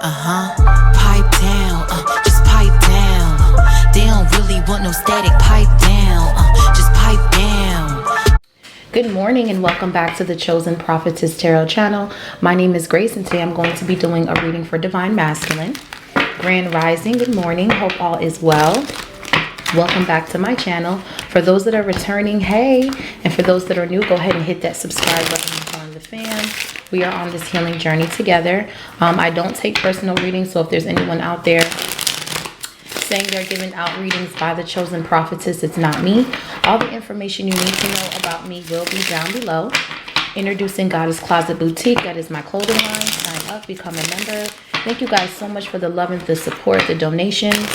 Pipe down, just pipe down. They don't really want no static, pipe down, just pipe down. Good morning and welcome back to the Chosen Prophetess Tarot channel. My name is Grace and today I'm going to be doing a reading for Divine Masculine. Grand Rising, good morning. Hope all is well. Welcome back to my channel. For those that are returning, hey. And for those that are new, go ahead and hit that subscribe button and join the fam. We are on this healing journey together. I don't take personal readings, so if there's anyone out there saying they're giving out readings by the Chosen Prophetess, it's not me. All the information you need to know about me will be down below. Introducing Goddess Closet Boutique. That is my clothing line. Sign up, become a member. Thank you guys so much for the love and the support, the donations,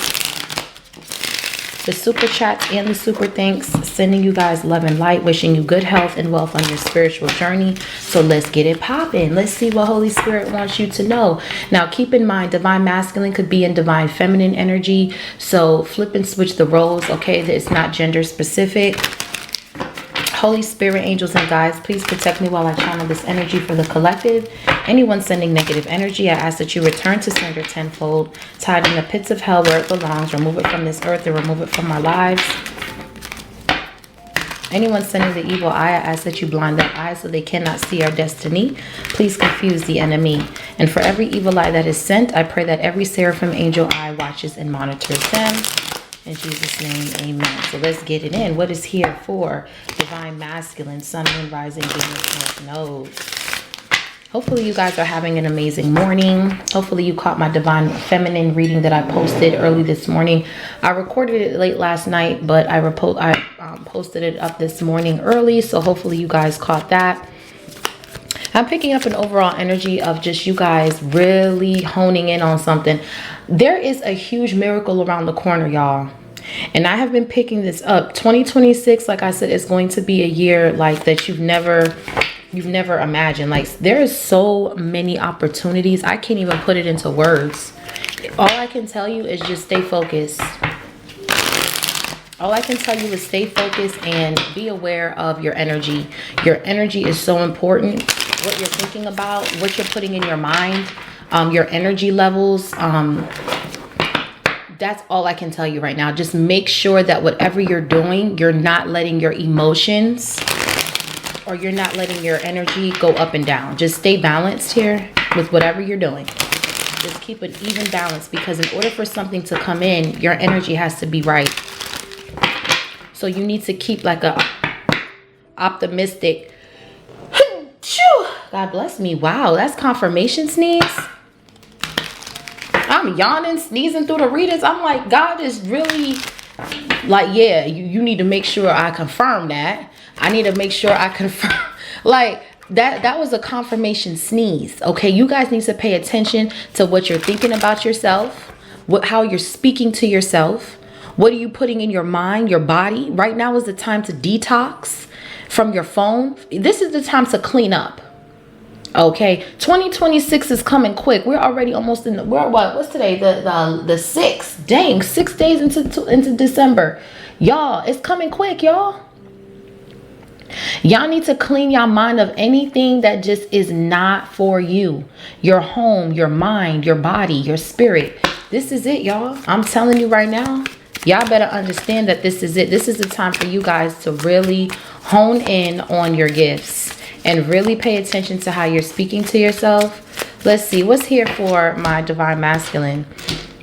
the super chats, and the super thanks. Sending you guys love and light, wishing you good health and wealth on your spiritual journey. So let's get it popping. Let's see what Holy Spirit wants you to know. Now keep in mind, Divine Masculine could be in Divine Feminine energy. So flip and switch the roles, okay? It's not gender specific. Holy Spirit, angels, and guides, please protect me while I channel this energy for the collective. Anyone sending negative energy, I ask that you return to sender tenfold. Tied in the pits of hell where it belongs. Remove it from this earth and remove it from our lives. Anyone sending the evil eye, I ask that you blind their eyes so they cannot see our destiny. Please confuse the enemy. And for every evil eye that is sent, I pray that every seraphim angel eye watches and monitors them. In Jesus' name, amen. So let's get it in. What is here for Divine Masculine, Sun, Moon, Rising, Venus, North Node? Hopefully you guys are having an amazing morning. Hopefully you caught my Divine Feminine reading that I posted early this morning. I recorded it late last night, but I posted it up this morning early. So hopefully you guys caught that. I'm picking up an overall energy of just you guys really honing in on something. There is a huge miracle around the corner, y'all. And I have been picking this up. 2026, like I said, is going to be a year like that you've never imagined. Like there is so many opportunities. I can't even put it into words. All I can tell you is just stay focused. All I can tell you is stay focused and be aware of your energy. Your energy is so important. What you're thinking about, what you're putting in your mind, your energy levels. That's all I can tell you right now. Just make sure that whatever you're doing, you're not letting your emotions or you're not letting your energy go up and down. Just stay balanced here with whatever you're doing. Just keep an even balance, because in order for something to come in, your energy has to be right. So you need to keep like a optimistic. God bless me. Wow, that's confirmation sneeze. I'm yawning, sneezing through the readings. I'm like, God is really like, yeah, you need to make sure I confirm that. I need to make sure I confirm. Like that was a confirmation sneeze. Okay, you guys need to pay attention to what you're thinking about yourself, how you're speaking to yourself. What are you putting in your mind, your body? Right now is the time to detox from your phone. This is the time to clean up. Okay, 2026 is coming quick. We're already almost in the, what's today? The 6th. Dang, 6 days into December. Y'all, it's coming quick, y'all. Y'all need to clean your mind of anything that just is not for you. Your home, your mind, your body, your spirit. This is it, y'all. I'm telling you right now. Y'all better understand that this is it. This is the time for you guys to really hone in on your gifts and really pay attention to how you're speaking to yourself. Let's see what's here for my Divine Masculine.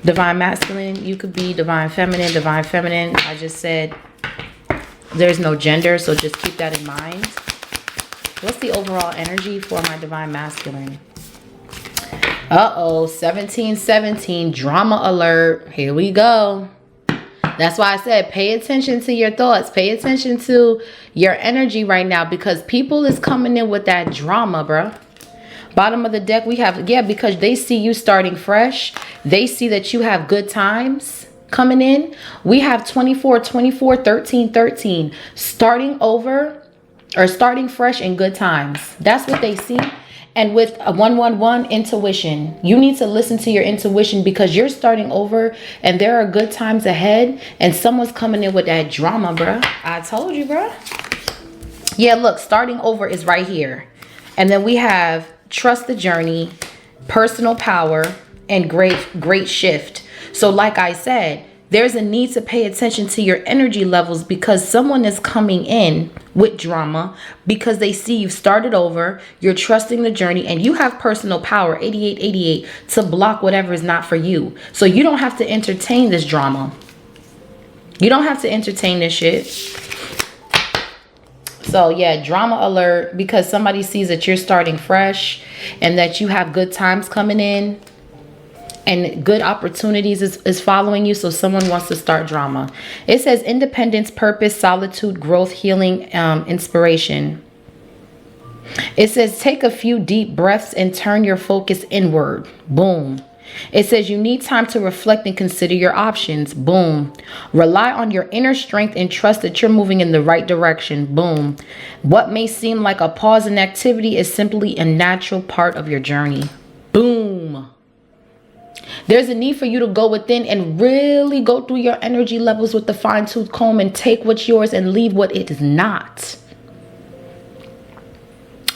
Divine Masculine, you could be Divine Feminine. Divine Feminine, I just said there's no gender, so just keep that in mind. What's the overall energy for my Divine Masculine? Uh-oh, 1717, drama alert. Here we go. That's why I said pay attention to your thoughts. Pay attention to your energy right now, because people is coming in with that drama, bruh. Bottom of the deck, we have, yeah, because they see you starting fresh. They see that you have good times coming in. We have 24, 24, 13, 13. Starting over or starting fresh in good times. That's what they see. And with a 111 intuition, you need to listen to your intuition, because you're starting over and there are good times ahead, and someone's coming in with that drama, bruh. I told you, bruh. Yeah, look, starting over is right here. And then we have trust the journey, personal power, and great shift. So like I said, there's a need to pay attention to your energy levels, because someone is coming in with drama because they see you've started over, you're trusting the journey, and you have personal power, 8888, to block whatever is not for you. So you don't have to entertain this drama. You don't have to entertain this shit. So yeah, drama alert, because somebody sees that you're starting fresh and that you have good times coming in and good opportunities is following you. So someone wants to start drama. It says independence, purpose, solitude, growth, healing, inspiration. It says take a few deep breaths and turn your focus inward. Boom. It says you need time to reflect and consider your options. Boom. Rely on your inner strength and trust that you're moving in the right direction. Boom. What may seem like a pause in activity is simply a natural part of your journey. Boom. There's a need for you to go within and really go through your energy levels with the fine-tooth comb and take what's yours and leave what it is not.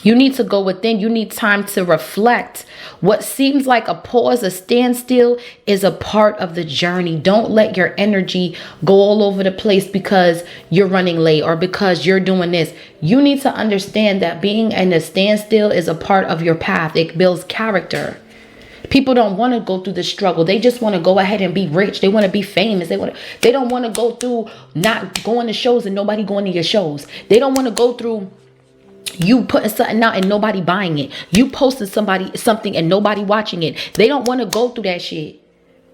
You need to go within. You need time to reflect. What seems like a pause, a standstill, is a part of the journey. Don't let your energy go all over the place because you're running late or because you're doing this. You need to understand that being in a standstill is a part of your path. It builds character. People don't want to go through the struggle. They just want to go ahead and be rich. They want to be famous. They don't want to go through not going to shows and nobody going to your shows. They don't want to go through you putting something out and nobody buying it. You posting something and nobody watching it. They don't want to go through that shit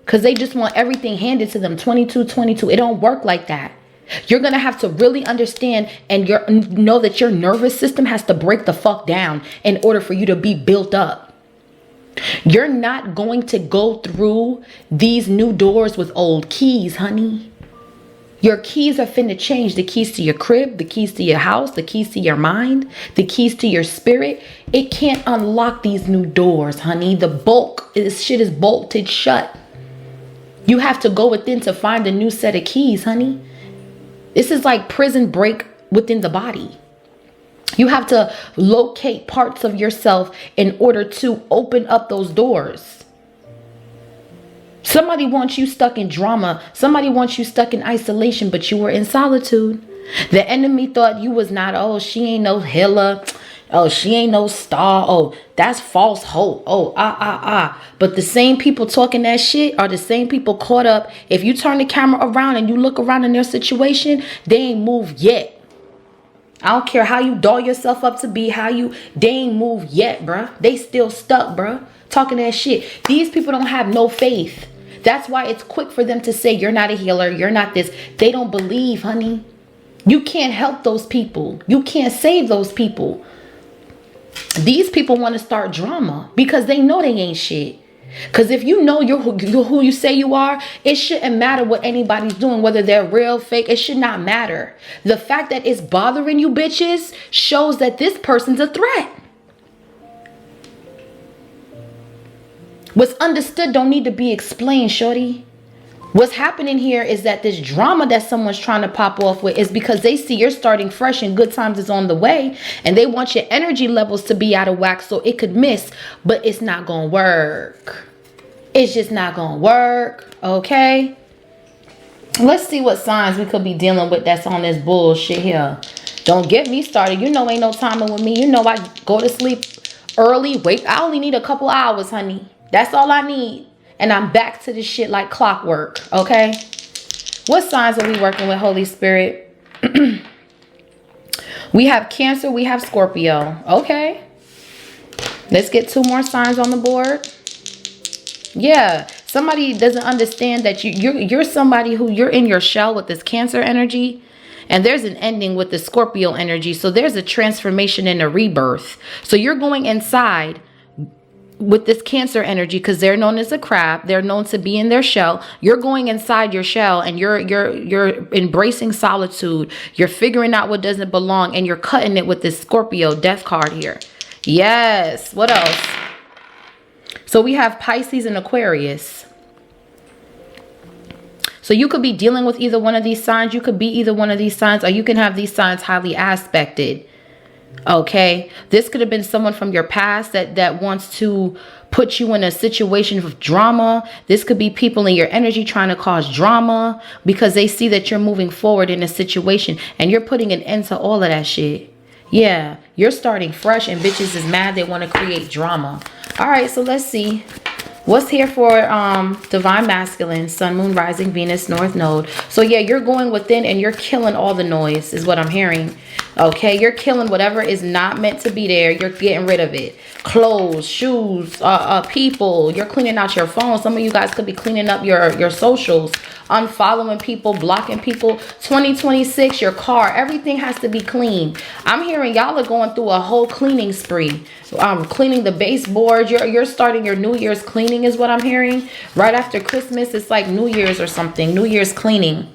because they just want everything handed to them. 22. It don't work like that. You're going to have to really understand and know that your nervous system has to break the fuck down in order for you to be built up. You're not going to go through these new doors with old keys, honey. Your keys are finna change. The keys to your crib, the keys to your house, the keys to your mind, the keys to your spirit. It can't unlock these new doors, honey. This shit is bolted shut. You have to go within to find a new set of keys, honey. This is like prison break within the body. You have to locate parts of yourself in order to open up those doors. Somebody wants you stuck in drama. Somebody wants you stuck in isolation, but you were in solitude. The enemy thought you was not, oh, she ain't no healer. Oh, she ain't no star. Oh, that's false hope. Oh, But the same people talking that shit are the same people caught up. If you turn the camera around and you look around in their situation, they ain't moved yet. I don't care how you doll yourself up to be, they ain't moved yet, bruh. They still stuck, bruh. Talking that shit. These people don't have no faith. That's why it's quick for them to say, you're not a healer. You're not this. They don't believe, honey. You can't help those people. You can't save those people. These people want to start drama because they know they ain't shit. Because if you know you're who you say you are, it shouldn't matter what anybody's doing, whether they're real, fake. It should not matter. The fact that it's bothering you bitches shows that this person's a threat. What's understood don't need to be explained, shorty. What's happening here is that this drama that someone's trying to pop off with is because they see you're starting fresh and good times is on the way. And they want your energy levels to be out of whack so it could miss. But it's not going to work. It's just not going to work. Okay? Let's see what signs we could be dealing with that's on this bullshit here. Don't get me started. You know ain't no timing with me. You know I go to sleep early. Wake. I only need a couple hours, honey. That's all I need. And I'm back to this shit like clockwork. Okay? What signs are we working with, Holy Spirit? We have Cancer. We have Scorpio. Okay. Let's get 2 more signs on the board. Yeah. Somebody doesn't understand that you're somebody who you're in your shell with this Cancer energy. And there's an ending with the Scorpio energy. So there's a transformation and a rebirth. So you're going inside with this Cancer energy because they're known as a crab. They're known to be in their shell. You're going inside your shell and you're embracing solitude. You're figuring out what doesn't belong and you're cutting it with this Scorpio death card here. Yes. What else? So we have Pisces and Aquarius. So you could be dealing with either one of these signs. You could be either one of these signs, or you can have these signs highly aspected. Okay, this could have been someone from your past that wants to put you in a situation of drama. This could be people in your energy trying to cause drama because they see that you're moving forward in a situation and you're putting an end to all of that shit. Yeah, you're starting fresh and bitches is mad. They want to create drama. All right, so let's see. What's here for divine masculine, sun, moon, rising, Venus, north node. So yeah, you're going within and you're killing all the noise is what I'm hearing. Okay, you're killing whatever is not meant to be there. You're getting rid of it. Clothes, shoes, people. You're cleaning out your phone. Some of you guys could be cleaning up your socials, unfollowing people, blocking people. 2026, your car, everything has to be clean. I'm hearing y'all are going through a whole cleaning spree. Cleaning the baseboard. You're starting your New Year's cleaning is what I'm hearing. Right after Christmas, it's like New Year's or something. New Year's cleaning.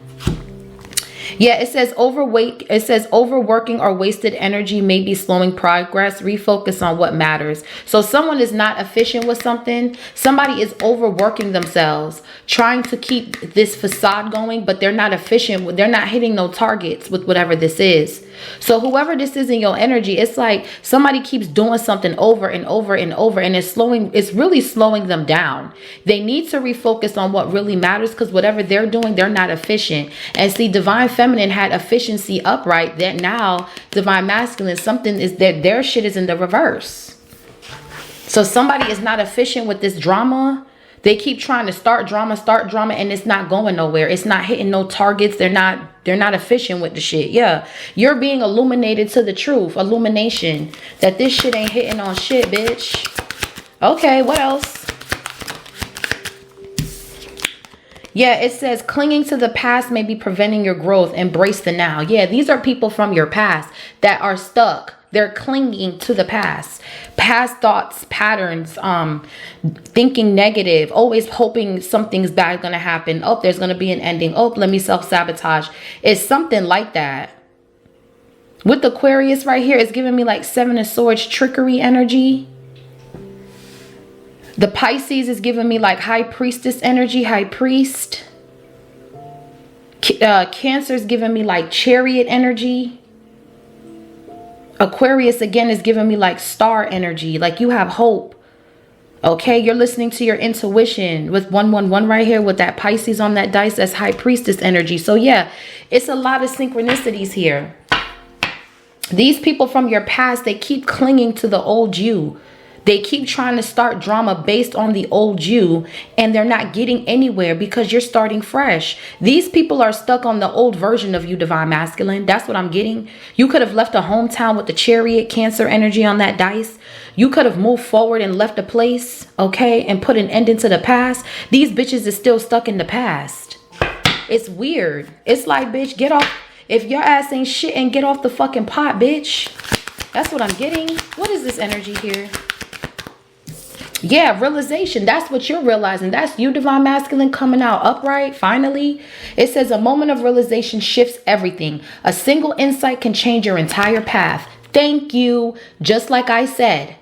Yeah, it says overweight. It says overworking or wasted energy may be slowing progress. Refocus on what matters. So someone is not efficient with something. Somebody is overworking themselves, trying to keep this facade going, but they're not efficient. They're not hitting no targets with whatever this is. So whoever this is in your energy, it's like somebody keeps doing something over and over and over, and it's really slowing them down. They need to refocus on what really matters, because whatever they're doing, they're not efficient. And see, divine feminine had efficiency upright. That now divine masculine, something is that their shit is in the reverse. So somebody is not efficient with this drama. They keep trying to start drama, and it's not going nowhere. It's not hitting no targets. They're not efficient with the shit. Yeah, you're being illuminated to the truth. Illumination that this shit ain't hitting on shit, bitch. Okay, what else? Yeah, it says clinging to the past may be preventing your growth. Embrace the now. Yeah, these are people from your past that are stuck. They're clinging to the past. Past thoughts, patterns, thinking negative, always hoping something's bad gonna happen. Oh, there's gonna be an ending. Oh, let me self-sabotage. It's something like that. With Aquarius right here, it's giving me like Seven of Swords trickery energy. The Pisces is giving me like High Priestess energy, High Priest. Cancer is giving me like Chariot energy. Aquarius again is giving me like star energy, like you have hope. Okay, you're listening to your intuition with 111 right here with that Pisces on that dice. That's High Priestess energy. So yeah, it's a lot of synchronicities here. These people from your past, they keep clinging to the old you. They keep trying to start drama based on the old you, and they're not getting anywhere because you're starting fresh. These people are stuck on the old version of you, divine masculine. That's what I'm getting. You could have left a hometown with the Chariot, Cancer energy on that dice. You could have moved forward and left a place, okay, and put an end into the past. These bitches is still stuck in the past. It's weird. It's like, bitch, get off. If your ass ain't shit, and get off the fucking pot, bitch. That's what I'm getting. What is this energy here? Yeah, realization. That's what you're realizing. That's you, divine masculine, coming out upright finally. It says a moment of realization shifts everything. A single insight can change your entire path. Thank you. Just like I said.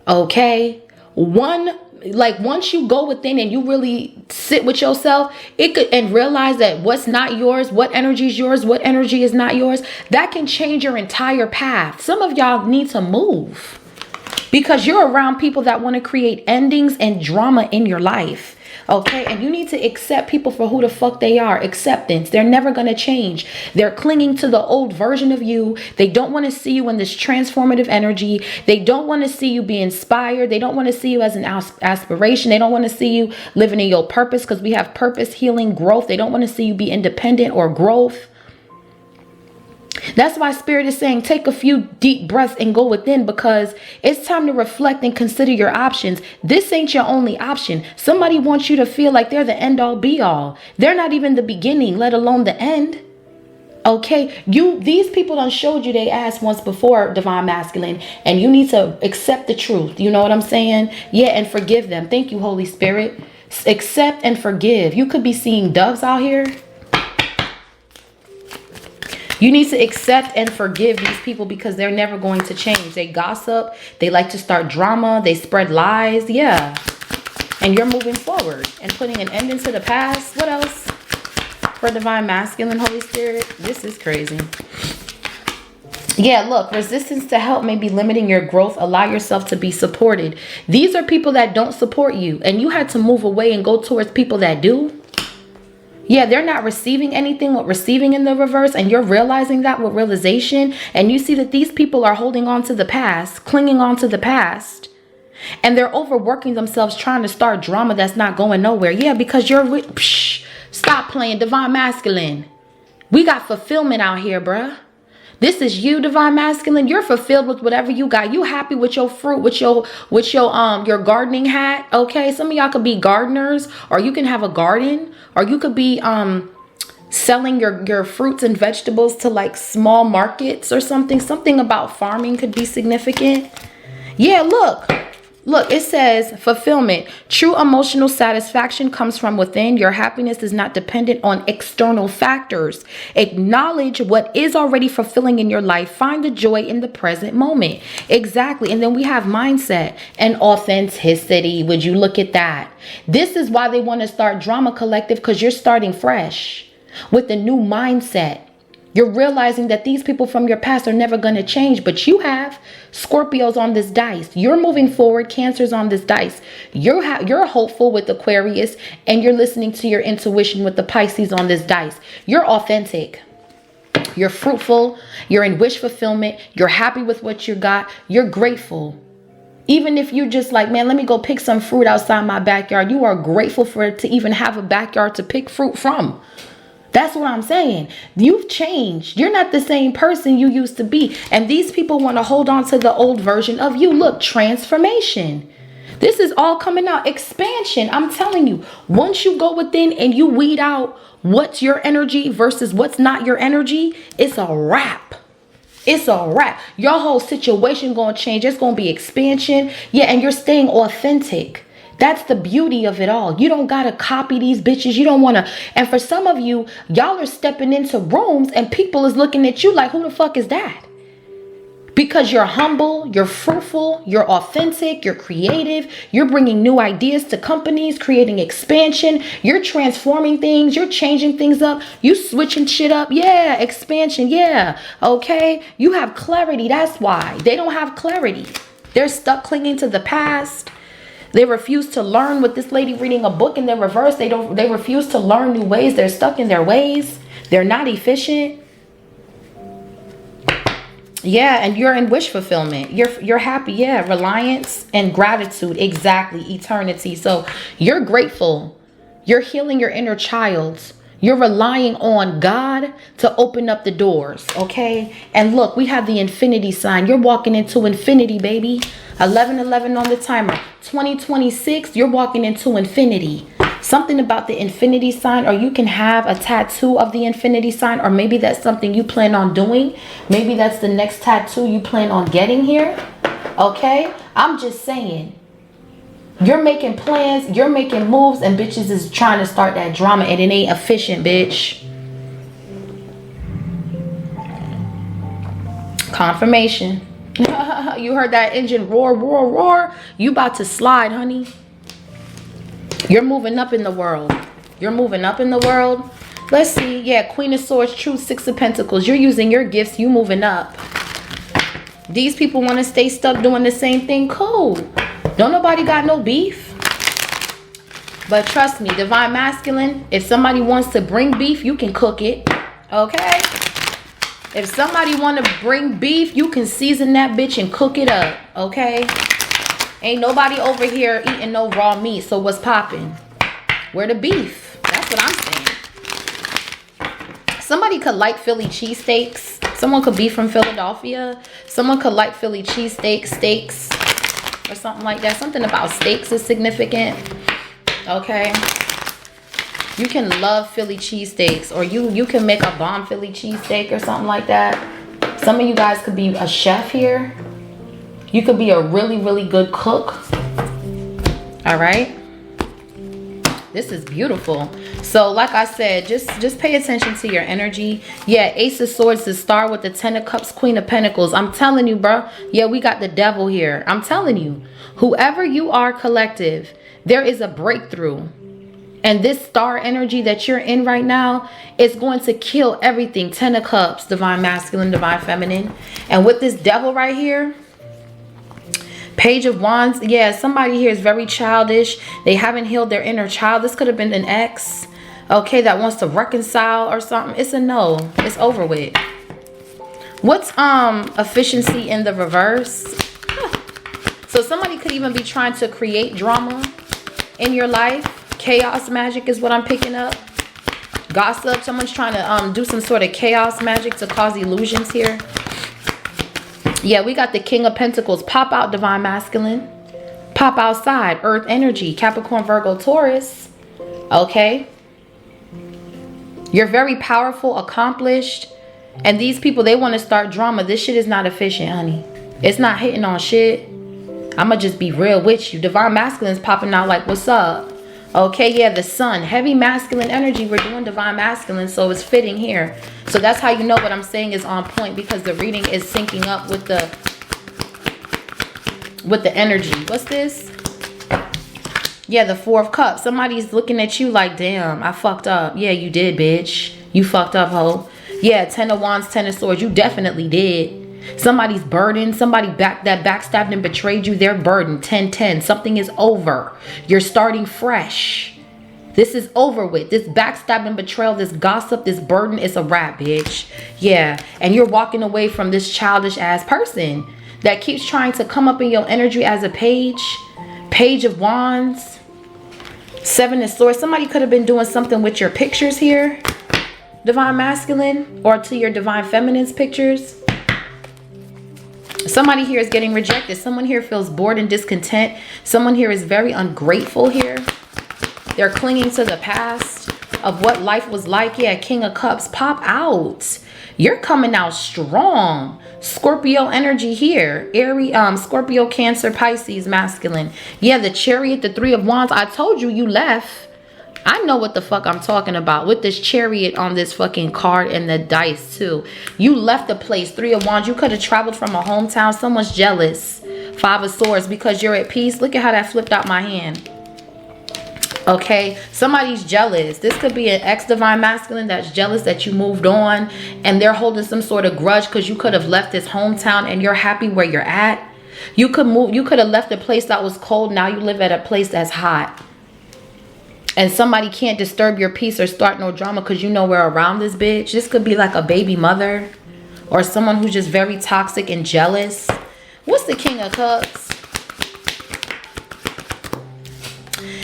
Okay. Once you go within and you really sit with yourself, and realize that what's not yours, what energy is yours, what energy is not yours, that can change your entire path. Some of y'all need to move. Because you're around people that want to create endings and drama in your life. Okay, and you need to accept people for who the fuck they are. Acceptance. They're never going to change. They're clinging to the old version of you. They don't want to see you in this transformative energy. They don't want to see you be inspired. They don't want to see you as an aspiration. They don't want to see you living in your purpose, because we have purpose, healing, growth. They don't want to see you be independent or growth. That's why Spirit is saying take a few deep breaths and go within, because it's time to reflect and consider your options. This ain't your only option. Somebody wants you to feel like they're the end all be all. They're not even the beginning, let alone the end. Okay, these people done showed you they ass once before, divine masculine, and you need to accept the truth. You know what I'm saying? Yeah, and forgive them. Thank you, Holy Spirit. Accept and forgive. You could be seeing doves out here. You need to accept and forgive these people, because they're never going to change. They gossip. They like to start drama. They spread lies. Yeah. And you're moving forward and putting an end into the past. What else for divine masculine, Holy Spirit? This is crazy. Yeah, look, resistance to help may be limiting your growth. Allow yourself to be supported. These are people that don't support you, and you had to move away and go towards people that do. Yeah, they're not receiving anything with receiving in the reverse, and you're realizing that with realization, and you see that these people are holding on to the past, clinging on to the past, and they're overworking themselves trying to start drama that's not going nowhere. Yeah, because stop playing divine masculine. We got fulfillment out here, bruh. This is you, divine masculine. You're fulfilled with whatever you got. You happy with your fruit, with your gardening hat. Okay. Some of y'all could be gardeners, or you can have a garden, or you could be selling your fruits and vegetables to like small markets or something. Something about farming could be significant. Yeah, Look, it says fulfillment. True emotional satisfaction comes from within. Your happiness is not dependent on external factors. Acknowledge what is already fulfilling in your life. Find the joy in the present moment. Exactly. And then we have mindset and authenticity. Would you look at that? This is why they want to start Drama Collective, because you're starting fresh with a new mindset. You're realizing that these people from your past are never going to change, but you have Scorpios on this dice. You're moving forward. Cancer's on this dice. You're hopeful with Aquarius, and you're listening to your intuition with the Pisces on this dice. You're authentic. You're fruitful. You're in wish fulfillment. You're happy with what you got. You're grateful. Even if you just like, man, let me go pick some fruit outside my backyard. You are grateful for it to even have a backyard to pick fruit from. That's what I'm saying. You've changed. You're not the same person you used to be. And these people want to hold on to the old version of you. Look, transformation. This is all coming out. Expansion. I'm telling you, once you go within and you weed out what's your energy versus what's not your energy, it's a wrap. It's a wrap. Your whole situation going to change. It's going to be expansion. Yeah, and you're staying authentic. That's the beauty of it all. You don't got to copy these bitches. You don't want to. And for some of you, y'all are stepping into rooms and people is looking at you like, who the fuck is that? Because you're humble, you're fruitful, you're authentic, you're creative, you're bringing new ideas to companies, creating expansion, you're transforming things, you're changing things up, you switching shit up. Yeah, expansion. Yeah. Okay. You have clarity. That's why they don't have clarity. They're stuck clinging to the past. They refuse to learn. With this lady reading a book in the reverse, they refuse to learn new ways. They're stuck in their ways. They're not efficient. Yeah, and you're in wish fulfillment. You're happy. Yeah, reliance and gratitude. Exactly, eternity. So you're grateful. You're healing your inner child. You're relying on God to open up the doors, okay? And look, we have the infinity sign. You're walking into infinity, baby. 11:11 on the timer. 2026, you're walking into infinity. Something about the infinity sign, or you can have a tattoo of the infinity sign, or maybe that's something you plan on doing. Maybe that's the next tattoo you plan on getting here, okay? I'm just saying. You're making plans, you're making moves, and bitches is trying to start that drama, and it ain't efficient, bitch. Confirmation. You heard that engine roar, roar, roar. You about to slide, honey. You're moving up in the world. You're moving up in the world. Let's see. Yeah, Queen of Swords, True, Six of Pentacles. You're using your gifts. You moving up. These people want to stay stuck doing the same thing. Cool. Don't nobody got no beef. But trust me, divine masculine, if somebody wants to bring beef, you can cook it. Okay? If somebody want to bring beef, you can season that bitch and cook it up. Okay? Ain't nobody over here eating no raw meat. So what's popping? Where the beef? That's what I'm saying. Somebody could like Philly cheesesteaks. Someone could be from Philadelphia. Someone could like Philly cheesesteaks, steaks, or something like that. Something about steaks is significant. Okay. You can love Philly cheesesteaks, or you can make a bomb Philly cheesesteak or something like that. Some of you guys could be a chef here. You could be a really, really good cook. All right. This is beautiful. So like I said, just pay attention to your energy. Yeah, Ace of Swords, the Star with the Ten of Cups, Queen of Pentacles. I'm telling you, bro. Yeah, we got the devil here. I'm telling you, whoever you are, collective, there is a breakthrough. And this star energy that you're in right now is going to kill everything. 10 of Cups, divine masculine, divine feminine. And with this devil right here, Page of Wands, yeah, somebody here is very childish. They haven't healed their inner child. This could have been an ex, okay, that wants to reconcile or something. It's a no. It's over with. What's efficiency in the reverse? So somebody could even be trying to create drama in your life. Chaos magic is what I'm picking up. Gossip. Someone's trying to do some sort of chaos magic to cause illusions here. Yeah, we got the King of Pentacles. Pop out, divine masculine. Pop outside. Earth energy. Capricorn, Virgo, Taurus. Okay. You're very powerful, accomplished. And these people, they want to start drama. This shit is not efficient, honey. It's not hitting on shit. I'ma just be real with you. Divine masculine's popping out like, what's up? Okay, yeah, the sun. Heavy masculine energy. We're doing divine masculine, so it's fitting here. So that's how you know what I'm saying is on point, because the reading is syncing up with the energy. What's this? Yeah, the Four of Cups. Somebody's looking at you like, damn, I fucked up. Yeah, you did, bitch. You fucked up, ho. Yeah, 10 of Wands, 10 of Swords. You definitely did. Somebody's burdened. Somebody that backstabbed and betrayed you. They're burdened. 10-10. Something is over. You're starting fresh. This is over with. This backstabbing, betrayal, this gossip, this burden is a wrap, bitch. Yeah. And you're walking away from this childish ass person that keeps trying to come up in your energy as a page. Page of Wands. 7 of Swords. Somebody could have been doing something with your pictures here. Divine masculine. Or to your divine feminine's pictures. Somebody here is getting rejected. Someone here feels bored and discontent. Someone here is very ungrateful here. They're clinging to the past of what life was like. Yeah, King of Cups. Pop out. You're coming out strong. Scorpio energy here. Aries, Scorpio, Cancer, Pisces, masculine. Yeah, the Chariot, the 3 of Wands. I told you, you left. I know what the fuck I'm talking about with this Chariot on this fucking card and the dice too. You left the place. 3 of Wands. You could have traveled from a hometown. Someone's jealous. 5 of Swords because you're at peace. Look at how that flipped out my hand. Okay, somebody's jealous. This could be an ex-divine masculine that's jealous that you moved on, and they're holding some sort of grudge because you could have left this hometown and you're happy where you're at. You could have left a place that was cold. Now you live at a place that's hot. And somebody can't disturb your peace or start no drama because you know we're around this bitch. This could be like a baby mother or someone who's just very toxic and jealous. What's the King of Cups?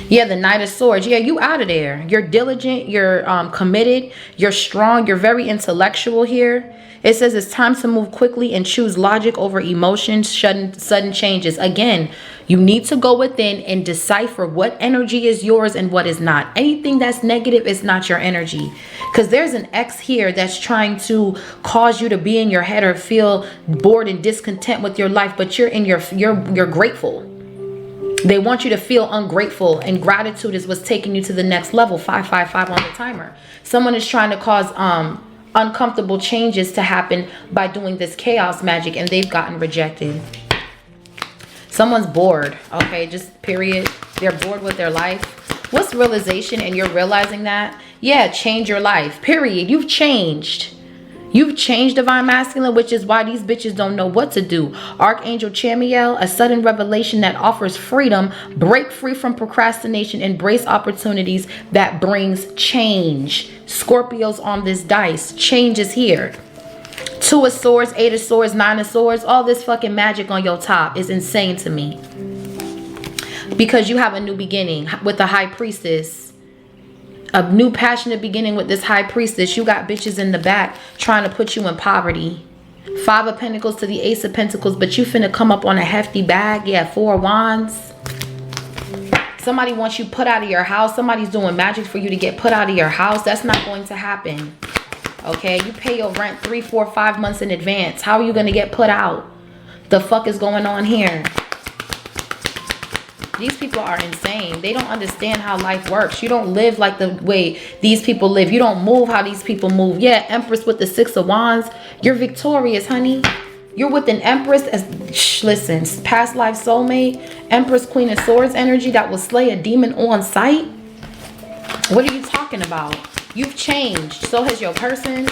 Yeah, the Knight of Swords. Yeah, you out of there. You're diligent. You're committed. You're strong. You're very intellectual here. It says it's time to move quickly and choose logic over emotions, sudden changes. Again, you need to go within and decipher what energy is yours and what is not. Anything that's negative is not your energy. Because there's an ex here that's trying to cause you to be in your head or feel bored and discontent with your life, but you're grateful. They want you to feel ungrateful, and gratitude is what's taking you to the next level. 555 on the timer. Someone is trying to cause uncomfortable changes to happen by doing this chaos magic, and they've gotten rejected. Someone's bored. Okay, just period. They're bored with their life. What's realization? And you're realizing that? Yeah, change your life. Period. You've changed. You've changed, divine masculine, which is why these bitches don't know what to do. Archangel Chamiel, a sudden revelation that offers freedom. Break free from procrastination. Embrace opportunities that brings change. Scorpios on this dice. Change is here. 2 of Swords, 8 of Swords, 9 of Swords. All this fucking magic on your top is insane to me. Because you have a new beginning with the High Priestess. A new passionate beginning with this High Priestess. You got bitches in the back trying to put you in poverty. 5 of Pentacles to the Ace of Pentacles, but you finna come up on a hefty bag. Yeah, 4 of Wands. Somebody wants you put out of your house. Somebody's doing magic for you to get put out of your house. That's not going to happen. Okay, you pay your rent 3, 4, 5 months in advance. How are you gonna get put out? The fuck is going on here? These people are insane. They don't understand how life works. You don't live like the way these people live. You don't move how these people move. Yeah, Empress with the 6 of Wands. You're victorious, honey. You're with an Empress. Listen, past life soulmate. Empress, Queen of Swords energy that will slay a demon on sight. What are you talking about? You've changed. So has your person.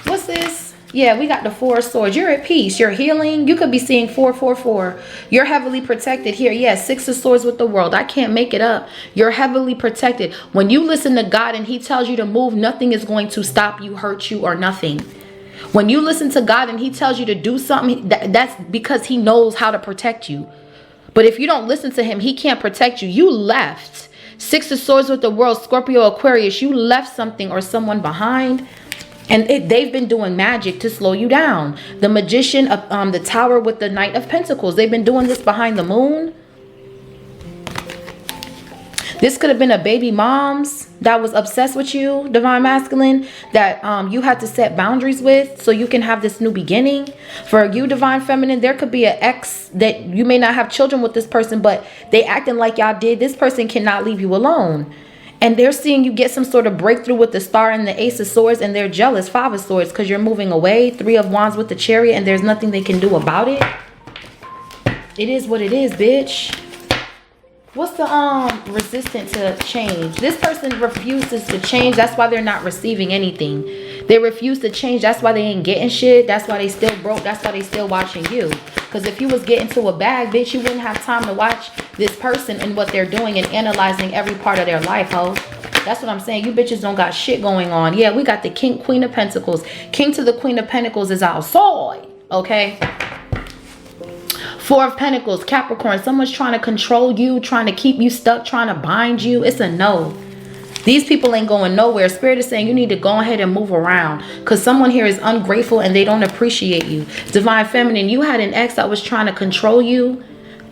What's this? Yeah, we got the 4 of swords. You're at peace. You're healing. You could be seeing 444. You're heavily protected here. Yes, 6 of swords with the world. I can't make it up. You're heavily protected. When you listen to God and he tells you to move, nothing is going to stop you, hurt you, or nothing. When you listen to God and he tells you to do something, that's because he knows how to protect you. But if you don't listen to him, he can't protect you. You left. 6 of swords with the world, Scorpio, Aquarius. You left something or someone behind. And they've been doing magic to slow you down. The magician of the tower with the Knight of Pentacles. They've been doing this behind the moon. This could have been a baby mom's that was obsessed with you, divine masculine, that you had to set boundaries with so you can have this new beginning. For you, divine feminine, there could be an ex that you may not have children with this person, but they acting like y'all did. This person cannot leave you alone. And they're seeing you get some sort of breakthrough with the star and the ace of swords, and they're jealous, 5 of swords, because you're moving away. 3 of wands with the chariot, and there's nothing they can do about it. It is what it is, bitch. What's the resistant to change? This person refuses to change. That's why they're not receiving anything. They refuse to change. That's why they ain't getting shit. That's why they still broke. That's why they still watching you. Because if you was getting to a bag, bitch, you wouldn't have time to watch this person and what they're doing and analyzing every part of their life, ho. That's what I'm saying. You bitches don't got shit going on. Yeah, we got the king, queen of pentacles. King to the queen of pentacles is outside. Okay. 4 of Pentacles, Capricorn. Someone's trying to control you, trying to keep you stuck, trying to bind you. It's a no. These people ain't going nowhere. Spirit is saying you need to go ahead and move around because someone here is ungrateful and they don't appreciate you. Divine feminine, you had an ex that was trying to control you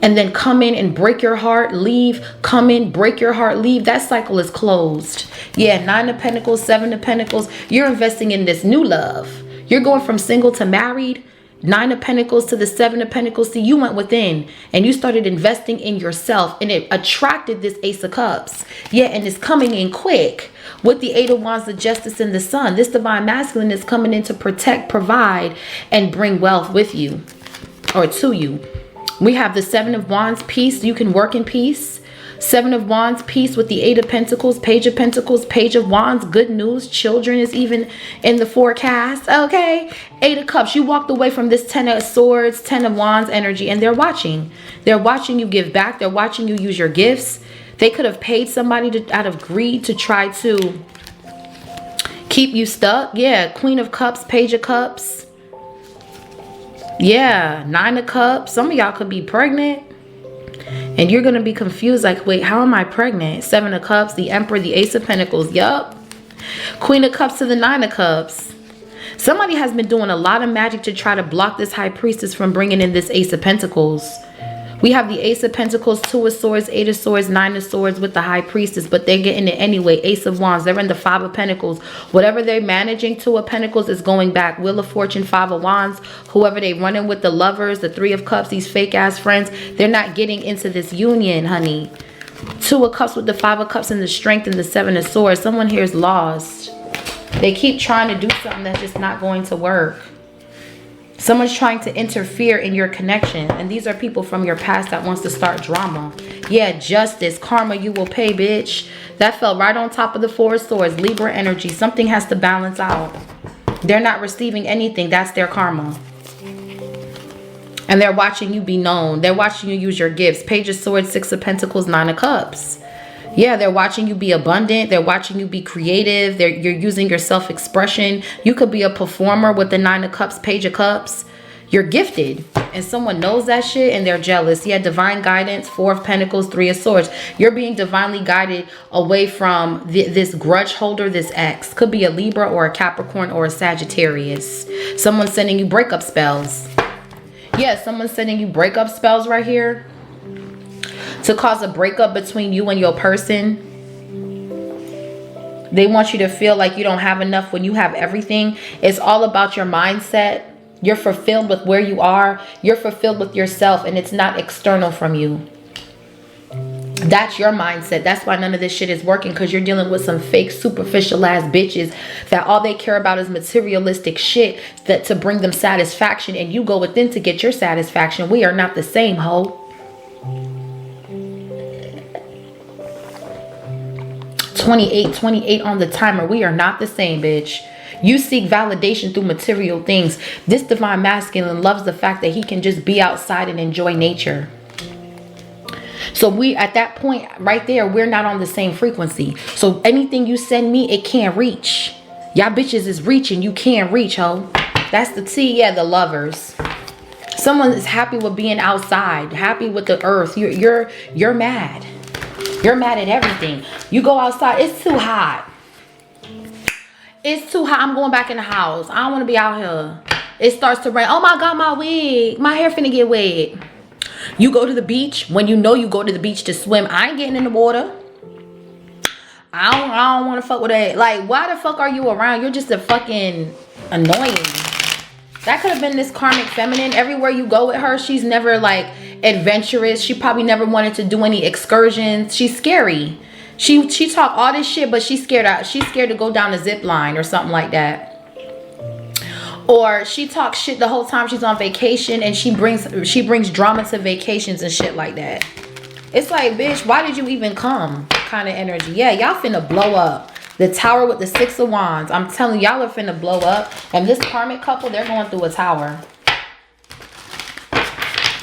and then come in and break your heart, leave, come in, break your heart, leave. That cycle is closed. Yeah, 9 of Pentacles, 7 of Pentacles. You're investing in this new love. You're going from single to married. 9 of Pentacles to the 7 of Pentacles. See, you went within and you started investing in yourself and it attracted this Ace of Cups. Yeah, and it's coming in quick with the 8 of Wands, the Justice, and the Sun. This divine masculine is coming in to protect, provide, and bring wealth with you or to you. We have the 7 of Wands, peace. You can work in peace. 7 of Wands, peace with the 8 of Pentacles, Page of Pentacles, Page of Wands, good news. Children is even in the forecast, okay? 8 of Cups, you walked away from this 10 of Swords, 10 of Wands energy, and they're watching. They're watching you give back. They're watching you use your gifts. They could have paid somebody out of greed to try to keep you stuck. Yeah, Queen of Cups, Page of Cups. Yeah, 9 of Cups. Some of y'all could be pregnant. And you're going to be confused like, wait, how am I pregnant? 7 of Cups, the Emperor, the Ace of Pentacles. Yup. Queen of Cups to the 9 of Cups. Somebody has been doing a lot of magic to try to block this High Priestess from bringing in this Ace of Pentacles. We have the Ace of Pentacles, 2 of Swords, 8 of Swords, 9 of Swords with the High Priestess, but they're getting it anyway. Ace of Wands, they're in the 5 of Pentacles. Whatever they're managing, 2 of Pentacles is going back. Wheel of Fortune, 5 of Wands. Whoever they running with, the lovers, the 3 of Cups, these fake ass friends, they're not getting into this union, honey. 2 of Cups with the 5 of Cups and the Strength and the 7 of Swords. Someone here is lost. They keep trying to do something that's just not going to work. Someone's trying to interfere in your connection. And these are people from your past that wants to start drama. Yeah, justice, karma, you will pay, bitch. That fell right on top of the 4 of Swords. Libra energy. Something has to balance out. They're not receiving anything. That's their karma. And they're watching you be known. They're watching you use your gifts. Page of Swords, 6 of Pentacles, 9 of Cups. Yeah, they're watching you be abundant. They're watching you be creative. You're using your self-expression. You could be a performer with the 9 of Cups, Page of Cups. You're gifted. And someone knows that shit and they're jealous. Yeah, divine guidance, 4 of Pentacles, 3 of Swords. You're being divinely guided away from this grudge holder, this ex. Could be a Libra or a Capricorn or a Sagittarius. Someone's sending you breakup spells. Yeah, someone's sending you breakup spells right here to cause a breakup between you and your person. They want you to feel like you don't have enough when you have everything. It's all about your mindset. You're fulfilled with where you are. You're fulfilled with yourself, and it's not external from you. That's your mindset. That's why none of this shit is working, because you're dealing with some fake superficial ass bitches that all they care about is materialistic shit that to bring them satisfaction, and you go within to get your satisfaction. We are not the same, ho. 28 on the timer. We are not the same, bitch. You seek validation through material things. This divine masculine loves the fact that he can just be outside and enjoy nature. So we, at that point right there, we're not on the same frequency. So anything you send me, it can't reach. Y'all bitches is reaching. You can't reach, ho. That's the T. Yeah, the lovers. Someone is happy with being outside, happy with the earth. You're mad. You're mad at everything. You go outside, it's too hot. It's too hot. I'm going back in the house. I don't want to be out here. It starts to rain. Oh my God, my wig. My hair finna get wet. You go to the beach when you know you go to the beach to swim. I ain't getting in the water. I don't want to fuck with that. Like, why the fuck are you around? You're just a fucking annoying. That could have been this karmic feminine. Everywhere you go with her, she's never like adventurous. She probably never wanted to do any excursions. She's scary. She talk all this shit, but she's scared out. She's scared to go down a zip line or something like that. Or she talks shit the whole time she's on vacation, and she brings drama to vacations and shit like that. It's like, bitch, why did you even come? Kind of energy. Yeah, y'all finna blow up. The tower with the 6 of wands. I'm telling y'all are finna blow up. And this karmic couple, they're going through a tower.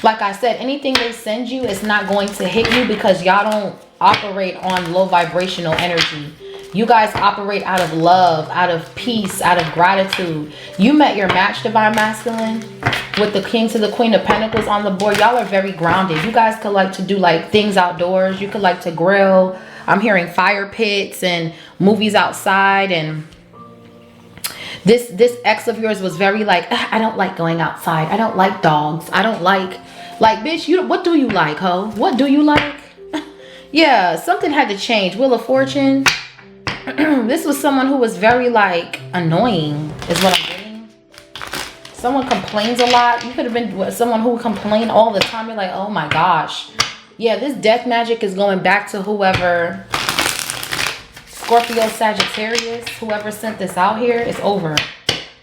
Like I said, anything they send you is not going to hit you because y'all don't operate on low vibrational energy. You guys operate out of love, out of peace, out of gratitude. You met your match, divine masculine, with the king to the queen of pentacles on the board. Y'all are very grounded. You guys could like to do like things outdoors. You could like to grill. I'm hearing fire pits and movies outside. And this ex of yours was very like, I don't like going outside. I don't like dogs. I don't like bitch, what do you like, ho? What do you like? Yeah, something had to change. Wheel of Fortune. This was someone who was very like annoying is what I'm getting. Someone complains a lot. You could have been someone who complained all the time. You're like, oh my gosh. Yeah, this death magic is going back to whoever, Scorpio, Sagittarius, whoever sent this out here. It's over.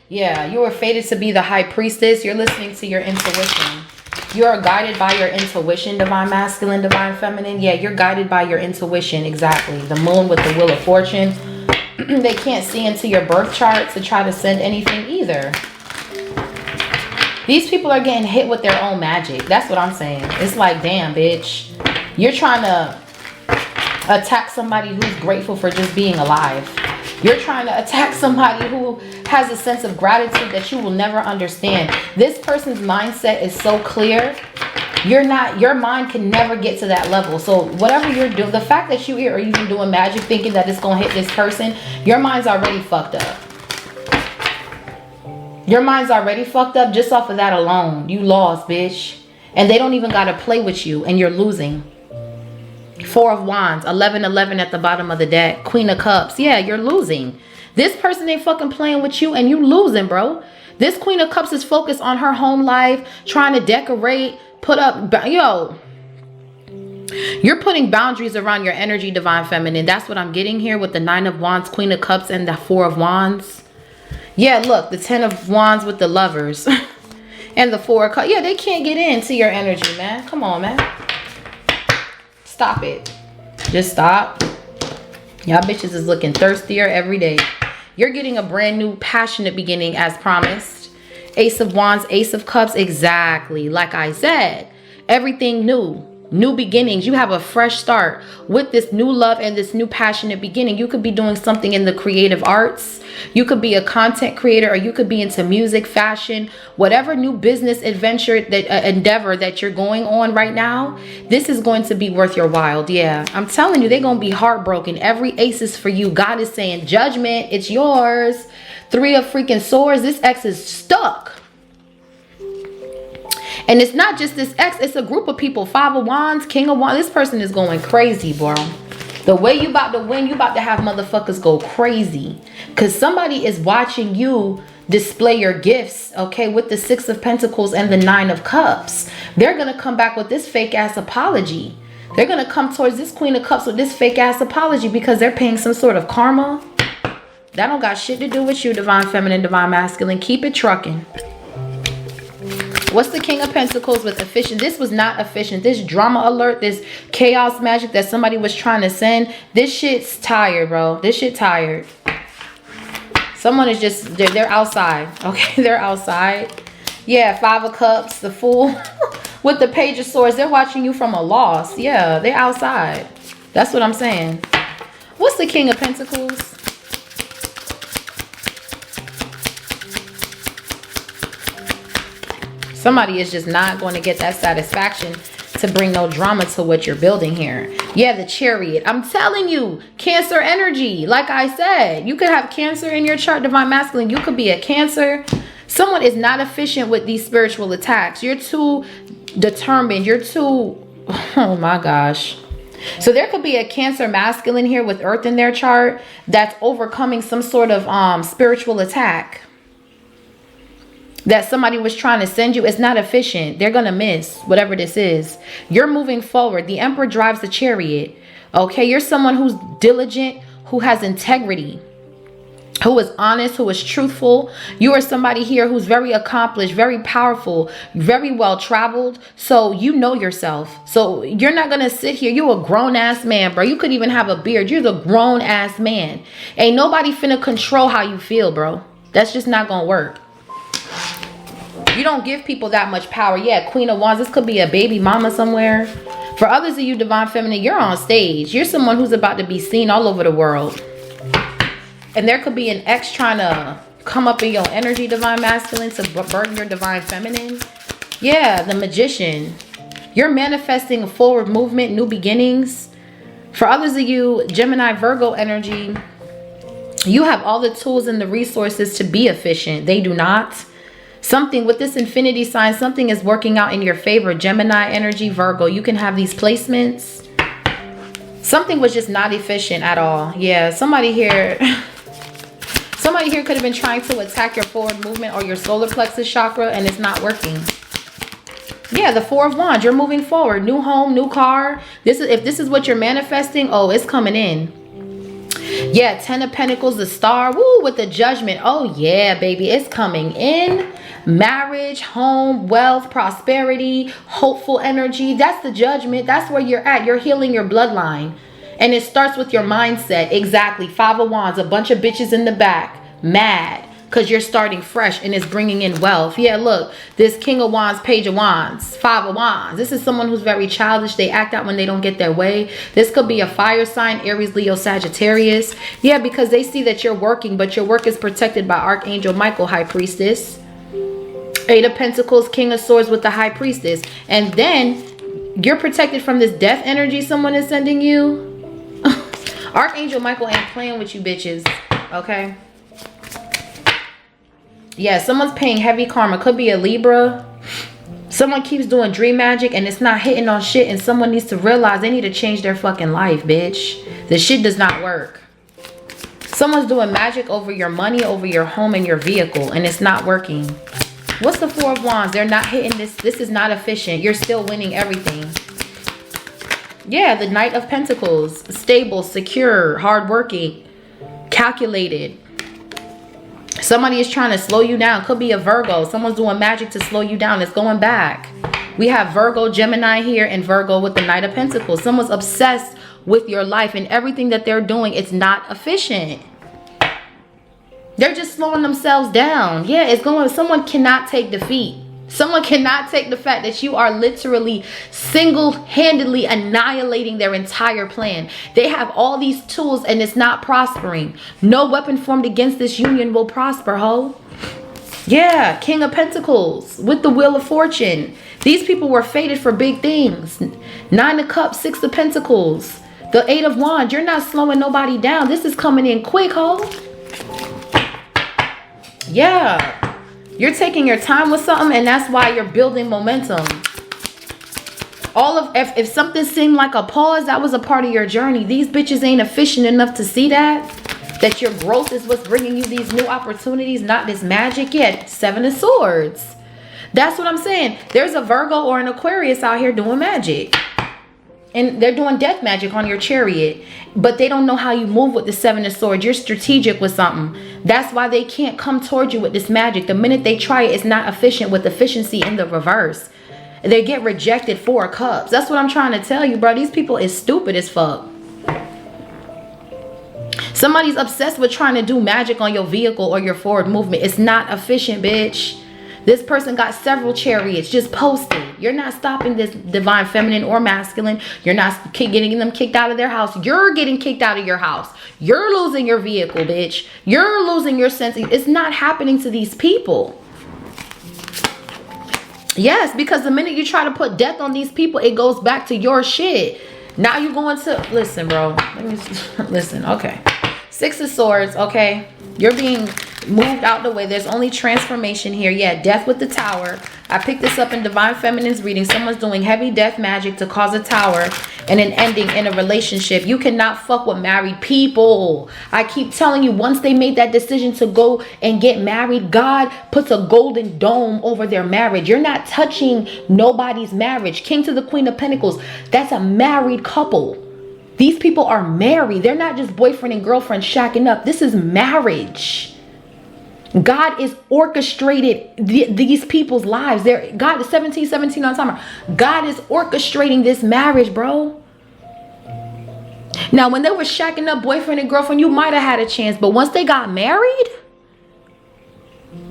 Yeah, you were fated to be the high priestess. You're listening to your intuition. You're guided by your intuition, divine masculine, divine feminine. Yeah, you're guided by your intuition. Exactly. The moon with the wheel of fortune. They can't see into your birth chart to try to send anything either. These people are getting hit with their own magic. That's what I'm saying. It's like, damn, bitch. You're trying to attack somebody who's grateful for just being alive. You're trying to attack somebody who has a sense of gratitude that you will never understand. This person's mindset is so clear. Your mind can never get to that level. So whatever you're doing, the fact that you are even doing magic thinking that it's going to hit this person, your mind's already fucked up. Your mind's already fucked up just off of that alone. You lost, bitch. And they don't even got to play with you and you're losing. 4 of Wands, 11-11 at the bottom of the deck. Queen of Cups. Yeah, you're losing. This person ain't fucking playing with you and you losing, bro. This Queen of Cups is focused on her home life, trying to decorate, put up, yo. You're putting boundaries around your energy, divine feminine. That's what I'm getting here with the 9 of Wands, Queen of Cups, and the 4 of Wands. Yeah, look, the 10 of Wands with the lovers. And the 4 of Cups. Yeah, they can't get into your energy, man. Come on, man. Stop it. Just stop. Y'all bitches is looking thirstier every day. You're getting a brand new passionate beginning as promised. Ace of Wands, Ace of Cups. Exactly. Like I said, everything new. New beginnings. You have a fresh start with this new love and this new passionate beginning. You could be doing something in the creative arts. You could be a content creator, or you could be into music, fashion, whatever new business adventure, that endeavor that you're going on right now. This is going to be worth your while. Yeah, I'm telling you, they're going to be heartbroken. Every ace is for you. God is saying judgment. It's yours. 3 of freaking swords. This ex is stuck. And it's not just this ex, it's a group of people. 5 of Wands, King of Wands. This person is going crazy, bro. The way you about to win, you about to have motherfuckers go crazy. Because somebody is watching you display your gifts, okay, with the 6 of Pentacles and the 9 of Cups. They're going to come back with this fake ass apology. They're going to come towards this Queen of Cups with this fake ass apology because they're paying some sort of karma. That don't got shit to do with you, divine feminine, divine masculine. Keep it trucking. What's the King of Pentacles with efficient? This was not efficient. This drama alert, this chaos magic that somebody was trying to send. This shit's tired, bro. This shit tired. Someone is just, they're outside. Okay, they're outside. Yeah, 5 of Cups, the Fool. With the Page of Swords, they're watching you from a loss. Yeah, they're outside. That's what I'm saying. What's the King of Pentacles? Somebody is just not going to get that satisfaction to bring no drama to what you're building here. Yeah, the Chariot. I'm telling you, Cancer energy. Like I said, you could have Cancer in your chart, Divine Masculine. You could be a Cancer. Someone is not efficient with these spiritual attacks. You're too determined. You're too... Oh my gosh. So there could be a Cancer masculine here with Earth in their chart that's overcoming some sort of spiritual attack that somebody was trying to send you. Is not efficient. They're going to miss whatever this is. You're moving forward. The Emperor drives the Chariot. Okay, you're someone who's diligent, who has integrity, who is honest, who is truthful. You are somebody here who's very accomplished, very powerful, very well traveled. So you know yourself. So you're not going to sit here. You're a grown ass man, bro. You could even have a beard. You're the grown ass man. Ain't nobody finna control how you feel, bro. That's just not going to work. You don't give people that much power. Yeah, Queen of Wands. This could be a baby mama somewhere. For others of you, Divine Feminine, you're on stage. You're someone who's about to be seen all over the world. And there could be an ex trying to come up in your energy, Divine Masculine, to burden your Divine Feminine. Yeah, the Magician. You're manifesting a forward movement, new beginnings. For others of you, Gemini, Virgo energy, you have all the tools and the resources to be efficient. They do not. Something with this infinity sign, something is working out in your favor. Gemini energy, Virgo, you can have these placements. Something was just not efficient at all. Yeah, somebody here could have been trying to attack your forward movement or your solar plexus chakra, and it's not working. Yeah, the 4 of Wands, you're moving forward. New home, new car. If this is what you're manifesting, oh, it's coming in. Yeah, 10 of Pentacles, the Star. Woo, with the Judgment. Oh, yeah, baby, it's coming in. Marriage, home, wealth, prosperity, hopeful energy. That's the Judgment. That's where you're at. You're healing your bloodline. And it starts with your mindset. Exactly. 5 of Wands, a bunch of bitches in the back. Mad. Because you're starting fresh and it's bringing in wealth. Yeah, look. This King of Wands, Page of Wands, 5 of Wands. This is someone who's very childish. They act out when they don't get their way. This could be a fire sign, Aries, Leo, Sagittarius. Yeah, because they see that you're working, but your work is protected by Archangel Michael, High Priestess. 8 of Pentacles, King of Swords with the High Priestess. And then you're protected from this death energy someone is sending you. Archangel Michael ain't playing with you bitches. Okay. Yeah, someone's paying heavy karma. Could be a Libra. Someone keeps doing dream magic and it's not hitting on shit, and someone needs to realize they need to change their fucking life, bitch. This shit does not work. Someone's doing magic over your money, over your home and your vehicle, and it's not working. What's the 4 of Wands? They're not hitting this. This is not efficient. You're still winning everything. Yeah, the Knight of Pentacles. Stable, secure, hardworking, calculated. Somebody is trying to slow you down. Could be a Virgo. Someone's doing magic to slow you down. It's going back. We have Virgo, Gemini here, and Virgo with the Knight of Pentacles. Someone's obsessed with your life, and everything that they're doing, it's not efficient. They're just slowing themselves down. Yeah, it's going. Someone cannot take defeat. Someone cannot take the fact that you are literally single-handedly annihilating their entire plan. They have all these tools and it's not prospering. No weapon formed against this union will prosper, ho. Yeah, King of Pentacles with the Wheel of Fortune. These people were fated for big things. 9 of Cups, 6 of Pentacles. The 8 of Wands. You're not slowing nobody down. This is coming in quick, ho. Yeah. You're taking your time with something, and that's why you're building momentum. If something seemed like a pause, that was a part of your journey. These bitches ain't efficient enough to see that your growth is what's bringing you these new opportunities, not this magic yet. 7 of Swords. That's what I'm saying. There's a Virgo or an Aquarius out here doing magic. and they're doing death magic on your chariot, but they don't know how you move with the Seven of Swords. You're strategic with something. That's why they can't come toward you with this magic. The minute they try it, it's not efficient with efficiency in the reverse. They get rejected. 4 of Cups. That's what I'm trying to tell you, bro. These people is stupid as fuck. Somebody's obsessed with trying to do magic on your vehicle or your forward movement. It's not efficient, bitch. This person got several chariots just posted. You're not stopping this divine feminine or masculine. You're not getting them kicked out of their house. You're getting kicked out of your house. You're losing your vehicle, bitch. You're losing your sense. It's not happening to these people. Yes, because the minute you try to put death on these people, it goes back to your shit. Now you're going to... Listen, bro. Listen, okay. 6 of Swords, okay. You're being moved out the way. There's only transformation here. Yeah, death with the Tower. I picked this up in Divine Feminine's reading. Someone's doing heavy death magic to cause a tower and an ending in a relationship. You cannot fuck with married people. I keep telling you, once they made that decision to go and get married, God puts a golden dome over their marriage. You're not touching nobody's marriage. King to the Queen of Pentacles. That's a married couple. These people are married. They're not just boyfriend and girlfriend shacking up. This is marriage. God is orchestrated these people's lives. God is 1717 on timer. God is orchestrating this marriage, bro. Now, when they were shacking up boyfriend and girlfriend, you might have had a chance. But once they got married,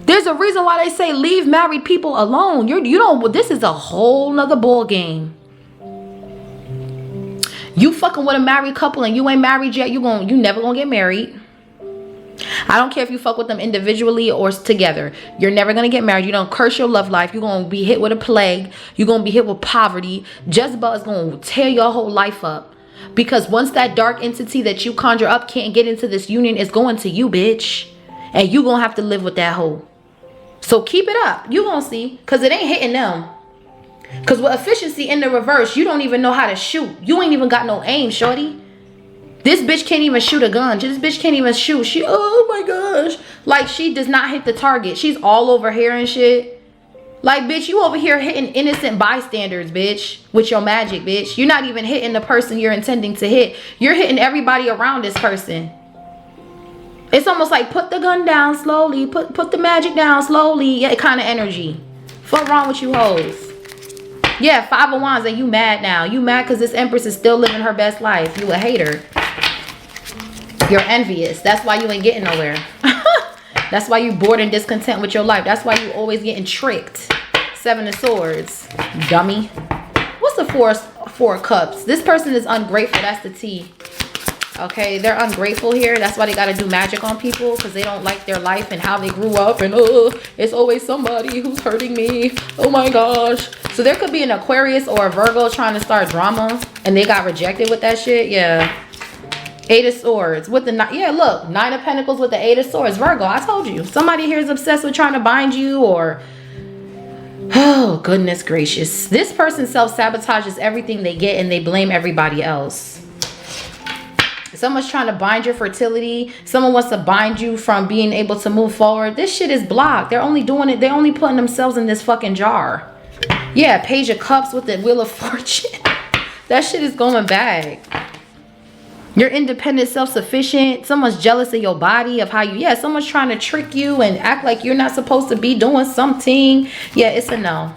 there's a reason why they say leave married people alone. You don't. This is a whole nother ball game. You fucking with a married couple and you ain't married yet, you never gonna get married. I don't care if you fuck with them individually or together. You're never gonna get married. You don't curse your love life. You're gonna be hit with a plague. You're gonna be hit with poverty. Jezebel is gonna tear your whole life up. Because once that dark entity that you conjure up can't get into this union, it's going to you, bitch. And you gonna have to live with that hoe. So keep it up. You gonna see. Because it ain't hitting them. Because with efficiency in the reverse, you don't even know how to shoot. You ain't even got no aim, shorty. This bitch can't even shoot a gun. This bitch can't even shoot. Oh my gosh. Like, she does not hit the target. She's all over here and shit. Like, bitch, you over here hitting innocent bystanders, bitch. With your magic, bitch. You're not even hitting the person you're intending to hit. You're hitting everybody around this person. It's almost like put the gun down slowly. Put the magic down slowly. Yeah, kind of energy. What's wrong with you hoes? Yeah, 5 of Wands and you mad now. You mad because this Empress is still living her best life. You a hater. You're envious. That's why you ain't getting nowhere. That's why you bored and discontent with your life. That's why you always getting tricked. 7 of Swords. Dummy. What's the 4 of Cups? This person is ungrateful. That's the T. Okay, they're ungrateful here. That's why they got to do magic on people, because they don't like their life and how they grew up. And it's always somebody who's hurting me. Oh my gosh. So there could be an Aquarius or a Virgo trying to start drama and they got rejected with that shit. Yeah. 8 of Swords with the, yeah, look, 9 of Pentacles with the 8 of Swords. Virgo, I told you. Somebody here is obsessed with trying to bind you, or, oh, goodness gracious. This person self-sabotages everything they get and they blame everybody else. Someone's trying to bind your fertility. Someone wants to bind you from being able to move forward. This shit is blocked. They're only doing it. They're only putting themselves in this fucking jar. Yeah, Page of Cups with the Wheel of Fortune. That shit is going back. You're independent, self-sufficient. Someone's jealous of your body, of how you... Yeah, someone's trying to trick you and act like you're not supposed to be doing something. Yeah, it's a no.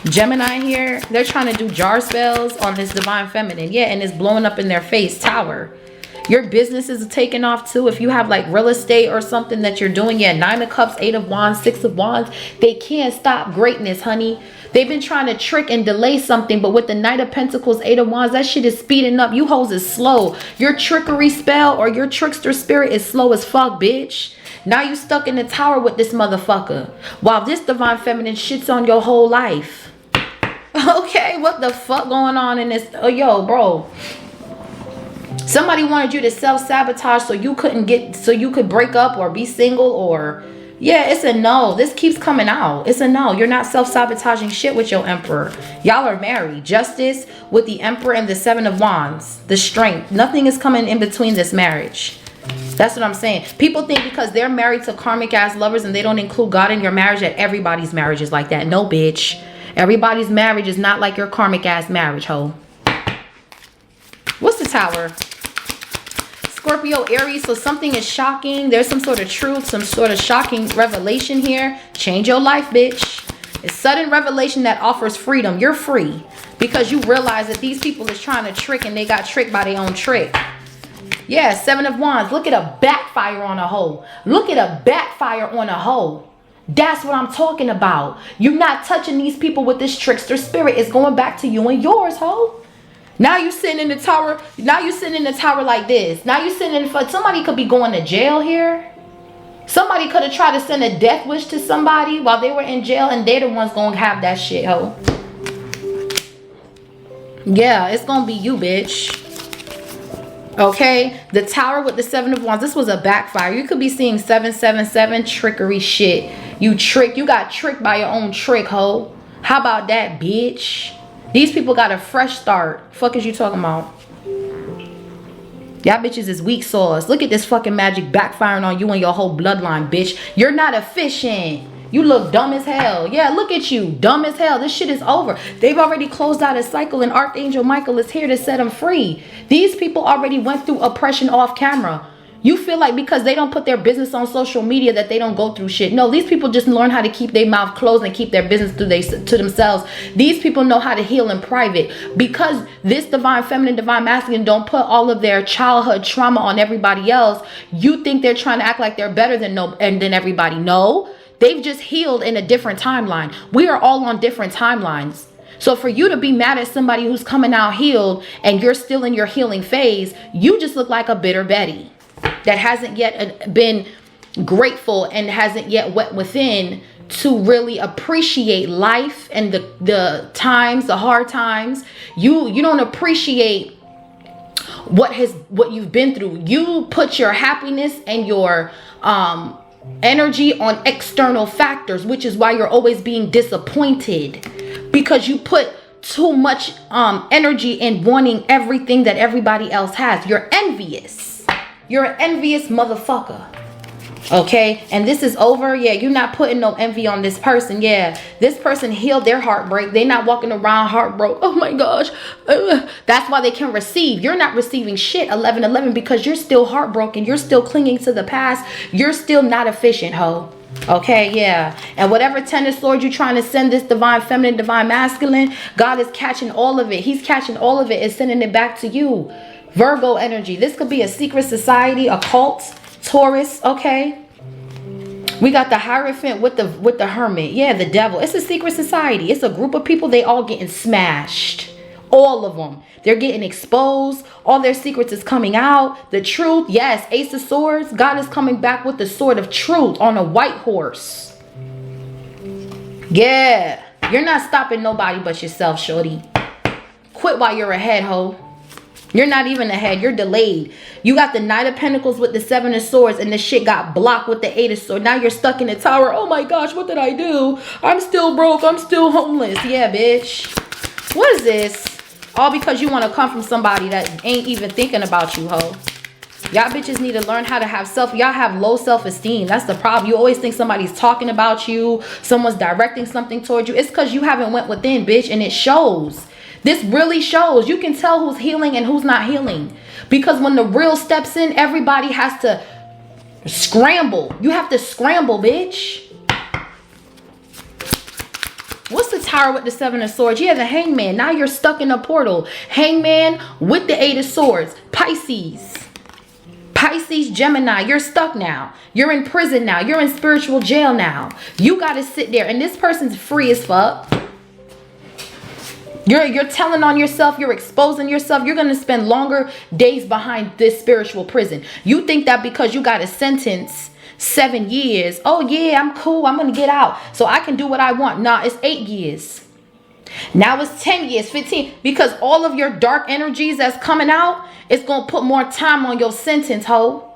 Gemini here, they're trying to do jar spells on this divine feminine. Yeah, and it's blowing up in their face. Tower. Your business is taking off too. If you have like real estate or something that you're doing. Yeah, 9 of Cups, 8 of Wands, 6 of Wands. They can't stop greatness, honey. They've been trying to trick and delay something, but with the Knight of Pentacles, 8 of Wands, that shit is speeding up. You hoes is slow. Your trickery spell or your trickster spirit is slow as fuck, bitch. Now you stuck in the tower with this motherfucker, while this divine feminine shits on your whole life. Okay, what the fuck going on in this? Oh, yo, bro. Somebody wanted you to self-sabotage so you could break up or be single, or... Yeah, it's a no. This keeps coming out. It's a no. You're not self-sabotaging shit with your Emperor. Y'all are married. Justice with the Emperor and the 7 of Wands. The Strength. Nothing is coming in between this marriage. That's what I'm saying. People think because they're married to karmic ass lovers and they don't include God in your marriage that everybody's marriage is like that. No, bitch. Everybody's marriage is not like your karmic ass marriage, ho. What's the Tower? Scorpio, Aries, so something is shocking. There's some sort of truth, some sort of shocking revelation here. Change your life, bitch. It's sudden revelation that offers freedom. You're free because you realize that these people is trying to trick and they got tricked by their own trick. Yeah, 7 of Wands. Look at a backfire on a hoe. Look at a backfire on a hoe. That's what I'm talking about. You're not touching these people with this trickster spirit. It's going back to you and yours, hoe. Now you sitting in the tower. Now you sitting in the tower like this. Now you sitting in front. Somebody could be going to jail here. Somebody could have tried to send a death wish to somebody while they were in jail, and they're the ones gonna have that shit, ho. Yeah, it's gonna be you, bitch. Okay, the Tower with the 7 of Wands. This was a backfire. You could be seeing 777 trickery shit. You got tricked by your own trick, ho. How about that, bitch? These people got a fresh start. Fuck is you talking about? Y'all bitches is weak sauce. Look at this fucking magic backfiring on you and your whole bloodline, bitch. You're not efficient. You look dumb as hell. Yeah, look at you. Dumb as hell. This shit is over. They've already closed out a cycle and Archangel Michael is here to set them free. These people already went through oppression off camera. You feel like because they don't put their business on social media that they don't go through shit. No, these people just learn how to keep their mouth closed and keep their business to themselves. These people know how to heal in private. Because this divine feminine, divine masculine don't put all of their childhood trauma on everybody else, you think they're trying to act like they're better than everybody. No, they've just healed in a different timeline. We are all on different timelines. So for you to be mad at somebody who's coming out healed and you're still in your healing phase, you just look like a bitter Betty that hasn't yet been grateful and hasn't yet went within to really appreciate life and the times, the hard times. You don't appreciate what you've been through. You put your happiness and your energy on external factors, which is why you're always being disappointed, because you put too much energy in wanting everything that everybody else has. You're envious. You're an envious motherfucker. Okay, and this is over. Yeah, you're not putting no envy on this person. Yeah, this person healed their heartbreak. They're not walking around heartbroken. Oh my gosh. That's why they can receive. You're not receiving shit, 1111, because you're still heartbroken. You're still clinging to the past. You're still not efficient, ho. Okay, yeah. And whatever 10 of Swords you're trying to send this divine feminine, divine masculine, God is catching all of it. He's catching all of it and sending it back to you. Virgo energy. This could be a secret society, a cult, Taurus. Okay. We got the Hierophant with the Hermit. Yeah, the devil. It's a secret society. It's a group of people. They all getting smashed. All of them. They're getting exposed. All their secrets is coming out. The truth. Yes. Ace of Swords. God is coming back with the sword of truth on a white horse. Yeah. You're not stopping nobody but yourself, shorty. Quit while you're ahead, ho. You're not even ahead. You're delayed. You got the Knight of Pentacles with the 7 of Swords, and the shit got blocked with the 8 of Swords. Now you're stuck in the tower. Oh my gosh, what did I do? I'm still broke. I'm still homeless. Yeah, bitch. What is this? All because you want to come from somebody that ain't even thinking about you, ho. Y'all bitches need to learn how to have y'all have low self-esteem. That's the problem. You always think somebody's talking about you. Someone's directing something towards you. It's because you haven't went within, bitch, and it shows. This really shows. You can tell who's healing and who's not healing. Because when the real steps in, everybody has to scramble. You have to scramble, bitch. What's the Tower with the 7 of Swords? Yeah, the Hangman. Now you're stuck in a portal. Hangman with the 8 of Swords. Pisces. Pisces, Gemini. You're stuck now. You're in prison now. You're in spiritual jail now. You got to sit there. And this person's free as fuck. You're telling on yourself. You're exposing yourself. You're going to spend longer days behind this spiritual prison. You think that because you got a sentence 7 years. Oh yeah, I'm cool. I'm going to get out so I can do what I want. Nah, it's 8 years. Now it's 10 years, 15. Because all of your dark energies that's coming out, it's going to put more time on your sentence, ho.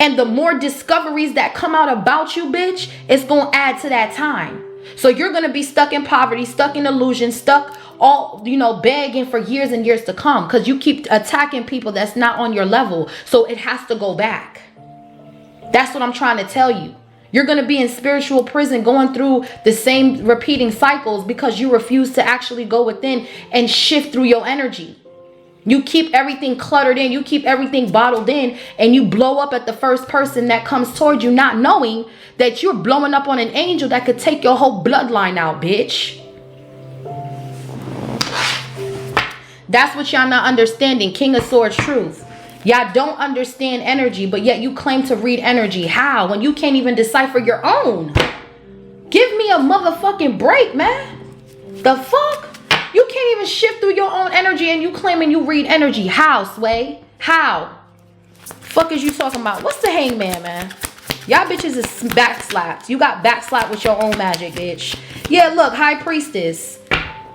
And the more discoveries that come out about you, bitch, it's going to add to that time. So you're going to be stuck in poverty, stuck in illusion, stuck all, begging for years and years to come because you keep attacking people that's not on your level. So it has to go back. That's what I'm trying to tell you. You're going to be in spiritual prison going through the same repeating cycles because you refuse to actually go within and shift through your energy. You keep everything cluttered in. You keep everything bottled in, and you blow up at the first person that comes toward you, not knowing that you're blowing up on an angel that could take your whole bloodline out, bitch. That's what y'all not understanding. King of Swords truth. Y'all don't understand energy, but yet you claim to read energy. How? When you can't even decipher your own. Give me a motherfucking break, man. The fuck? You can't even shift through your own energy and you claiming you read energy. How, Sway? How? Fuck is you talking about? What's the hangman, man? Y'all bitches is backslapped. You got backslapped with your own magic, bitch. Yeah, look, High Priestess.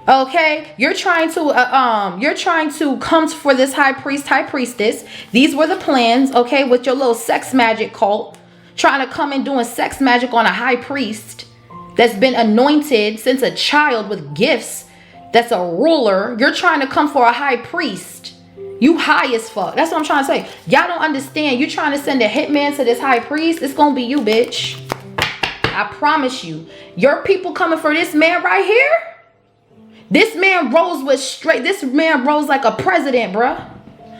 Okay, you're trying to come for this high priestess. These were the plans, okay, with your little sex magic cult, trying to come and doing sex magic on a high priest that's been anointed since a child with gifts. That's a ruler. You're trying to come for a high priest. You high as fuck. That's what I'm trying to say. Y'all don't understand. You trying to send a hitman to this high priest? It's gonna be you, bitch. I promise you. Your people coming for this man right here. This man rolls with straight. This man rolls like a president, bruh.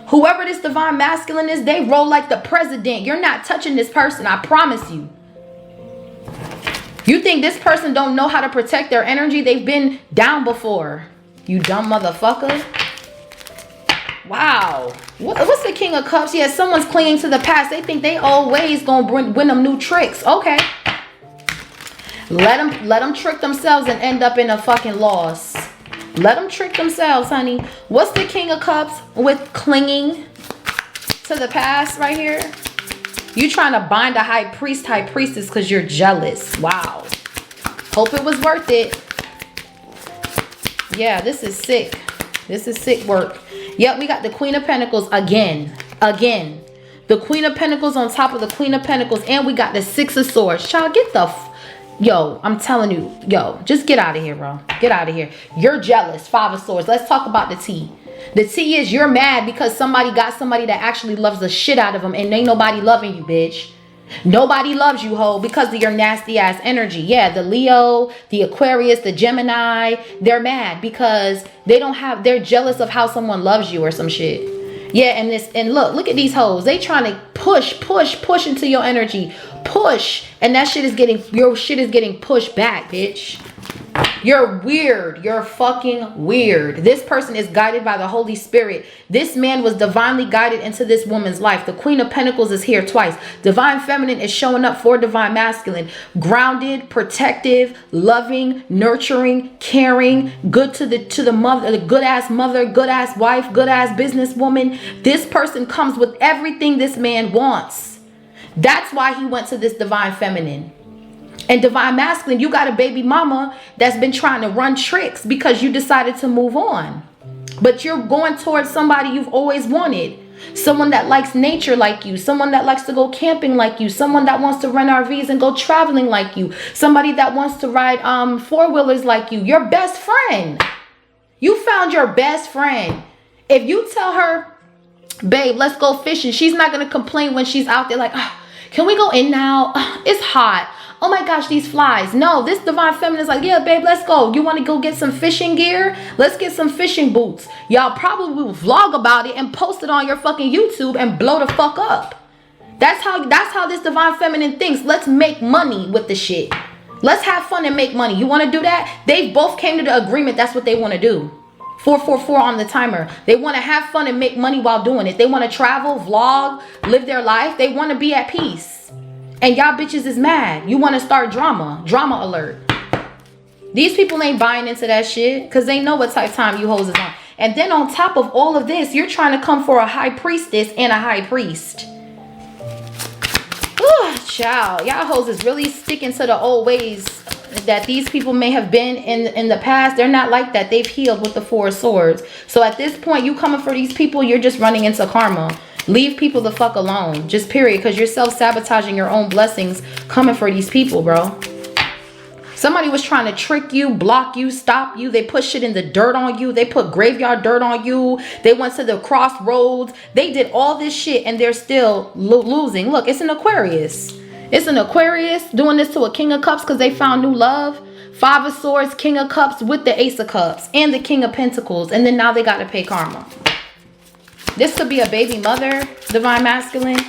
Whoever this divine masculine is, they roll like the president. You're not touching this person. I promise you. You think this person don't know how to protect their energy? They've been down before. You dumb motherfucker. Wow. What's the King of Cups? Yeah, someone's clinging to the past. They think they always gonna win them new tricks. Okay. Let them trick themselves and end up in a fucking loss. Let them trick themselves, honey. What's the King of Cups with clinging to the past right here? You trying to bind a high priestess because you're jealous. Wow. Hope it was worth it. Yeah, this is sick. This is sick work. Yep, we got the Queen of Pentacles again. The Queen of Pentacles on top of the Queen of Pentacles. And we got the Six of Swords. Child, get the... Yo, I'm telling you. Yo, just get out of here, bro. Get out of here. You're jealous. Five of Swords. Let's talk about the tea. The tea is you're mad because somebody got somebody that actually loves the shit out of them, and ain't nobody loving you, bitch. Nobody loves you, ho, because of your nasty ass energy. Yeah, the Leo, the Aquarius, the Gemini, they're mad because they're jealous of how someone loves you or some shit. Yeah, and look at these hoes. They trying to push into your energy. Push. And your shit is getting pushed back, bitch. You're weird. You're fucking weird. This person is guided by the Holy Spirit. This man was divinely guided into this woman's life. The Queen of Pentacles is here twice. Divine Feminine is showing up for Divine Masculine. Grounded, protective, loving, nurturing, caring, good to the mother, the good ass mother, good ass wife, good ass businesswoman. This person comes with everything this man wants. That's why he went to this Divine Feminine. And Divine Masculine, you got a baby mama that's been trying to run tricks because you decided to move on. But you're going towards somebody you've always wanted. Someone that likes nature like you. Someone that likes to go camping like you. Someone that wants to rent RVs and go traveling like you. Somebody that wants to ride four-wheelers like you. Your best friend. You found your best friend. If you tell her, babe, let's go fishing, she's not going to complain when she's out there like, oh, can we go in now? It's hot. Oh my gosh, these flies. No, this Divine Feminine is like, yeah, babe, let's go. You want to go get some fishing gear? Let's get some fishing boots. Y'all probably will vlog about it and post it on your fucking YouTube and blow the fuck up. That's how this Divine Feminine thinks. Let's make money with the shit. Let's have fun and make money. You want to do that? They both came to the agreement that's what they want to do. 444 on the timer. They want to have fun and make money while doing it. They want to travel, vlog, live their life. They want to be at peace. And y'all bitches is mad. You want to start drama. Drama alert. These people ain't buying into that shit because they know what type of time you hoes is on. And then on top of all of this, you're trying to come for a high priestess and a high priest. Ooh, child. Y'all hoes is really sticking to the old ways that these people may have been in the past. They're not like that. They've healed with the Four of Swords. So at this point, you coming for these people, you're just running into karma. Leave people the fuck alone. Just period. Because you're self-sabotaging your own blessings coming for these people, bro. Somebody was trying to trick you, block you, stop you. They put shit in the dirt on you. They put graveyard dirt on you. They went to the crossroads. They did all this shit and they're still losing. Look, it's an Aquarius. It's an Aquarius doing this to a King of Cups because they found new love. 5 of Swords, King of Cups with the Ace of Cups and the King of Pentacles. And then now they got to pay karma. This could be a baby mother, Divine Masculine.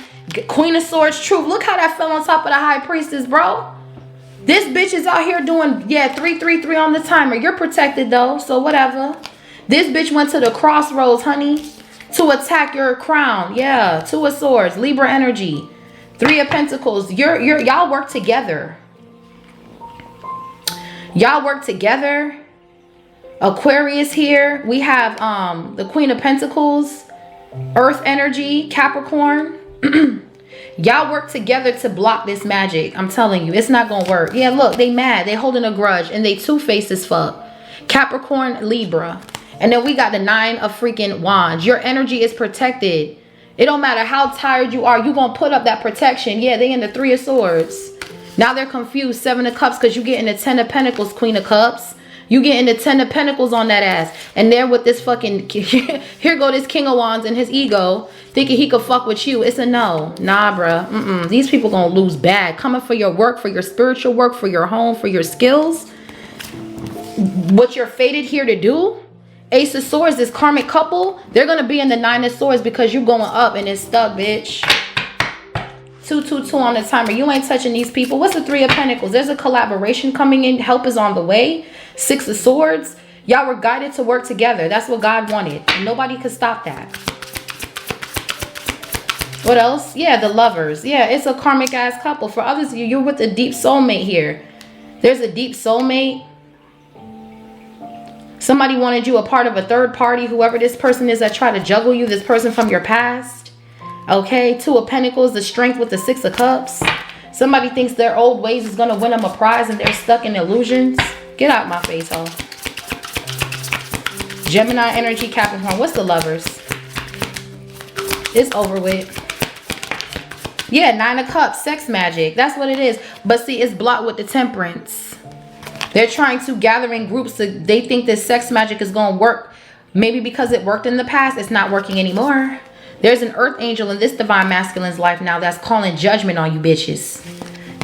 Queen of Swords, Truth. Look how that fell on top of the High Priestess, bro. This bitch is out here doing, yeah, 333 on the timer. You're protected though, so whatever. This bitch went to the crossroads, honey, to attack your crown. Yeah, 2 of Swords, Libra energy. 3 of Pentacles. Y'all work together. Y'all work together. Aquarius here. We have the Queen of Pentacles, Earth energy, Capricorn. Y'all work together to block this magic. I'm telling you, it's not gonna work. Yeah, look, they mad. They holding a grudge and they two-faced as fuck. Capricorn, Libra. And then we got the 9 of freaking Wands. Your energy is protected. It don't matter how tired you are. You gonna put up that protection. Yeah, they in the 3 of Swords. Now they're confused. 7 of Cups because you getting the 10 of Pentacles, Queen of Cups. You getting the 10 of Pentacles on that ass. And they're with this fucking... Here go this King of Wands and his ego. Thinking he could fuck with you. It's a no. Nah, bruh. These people gonna lose bad. Coming for your work, for your spiritual work, for your home, for your skills. What you're fated here to do. Ace of Swords, this karmic couple. They're gonna be in the 9 of Swords because you going up and it's stuck, bitch. 222 on the timer. You ain't touching these people. What's the 3 of Pentacles? There's a collaboration coming in. Help is on the way. 6 of Swords. Y'all were guided to work together. That's what God wanted. And nobody could stop that. What else? Yeah, the Lovers. Yeah, it's a karmic ass couple. For others of you, you're with a deep soulmate here. There's a deep soulmate. Somebody wanted you a part of a third party. Whoever this person is that tried to juggle you. This person from your past. Okay, 2 of Pentacles. The Strength with the 6 of Cups. Somebody thinks their old ways is going to win them a prize and they're stuck in illusions. Get out my face, ho. Gemini energy, Capricorn. What's the Lovers? It's over with. Yeah, 9 of Cups, sex magic. That's what it is. But see, it's blocked with the Temperance. They're trying to gather in groups. They think this sex magic is going to work. Maybe because it worked in the past, it's not working anymore. There's an Earth angel in this Divine Masculine's life now that's calling judgment on you bitches.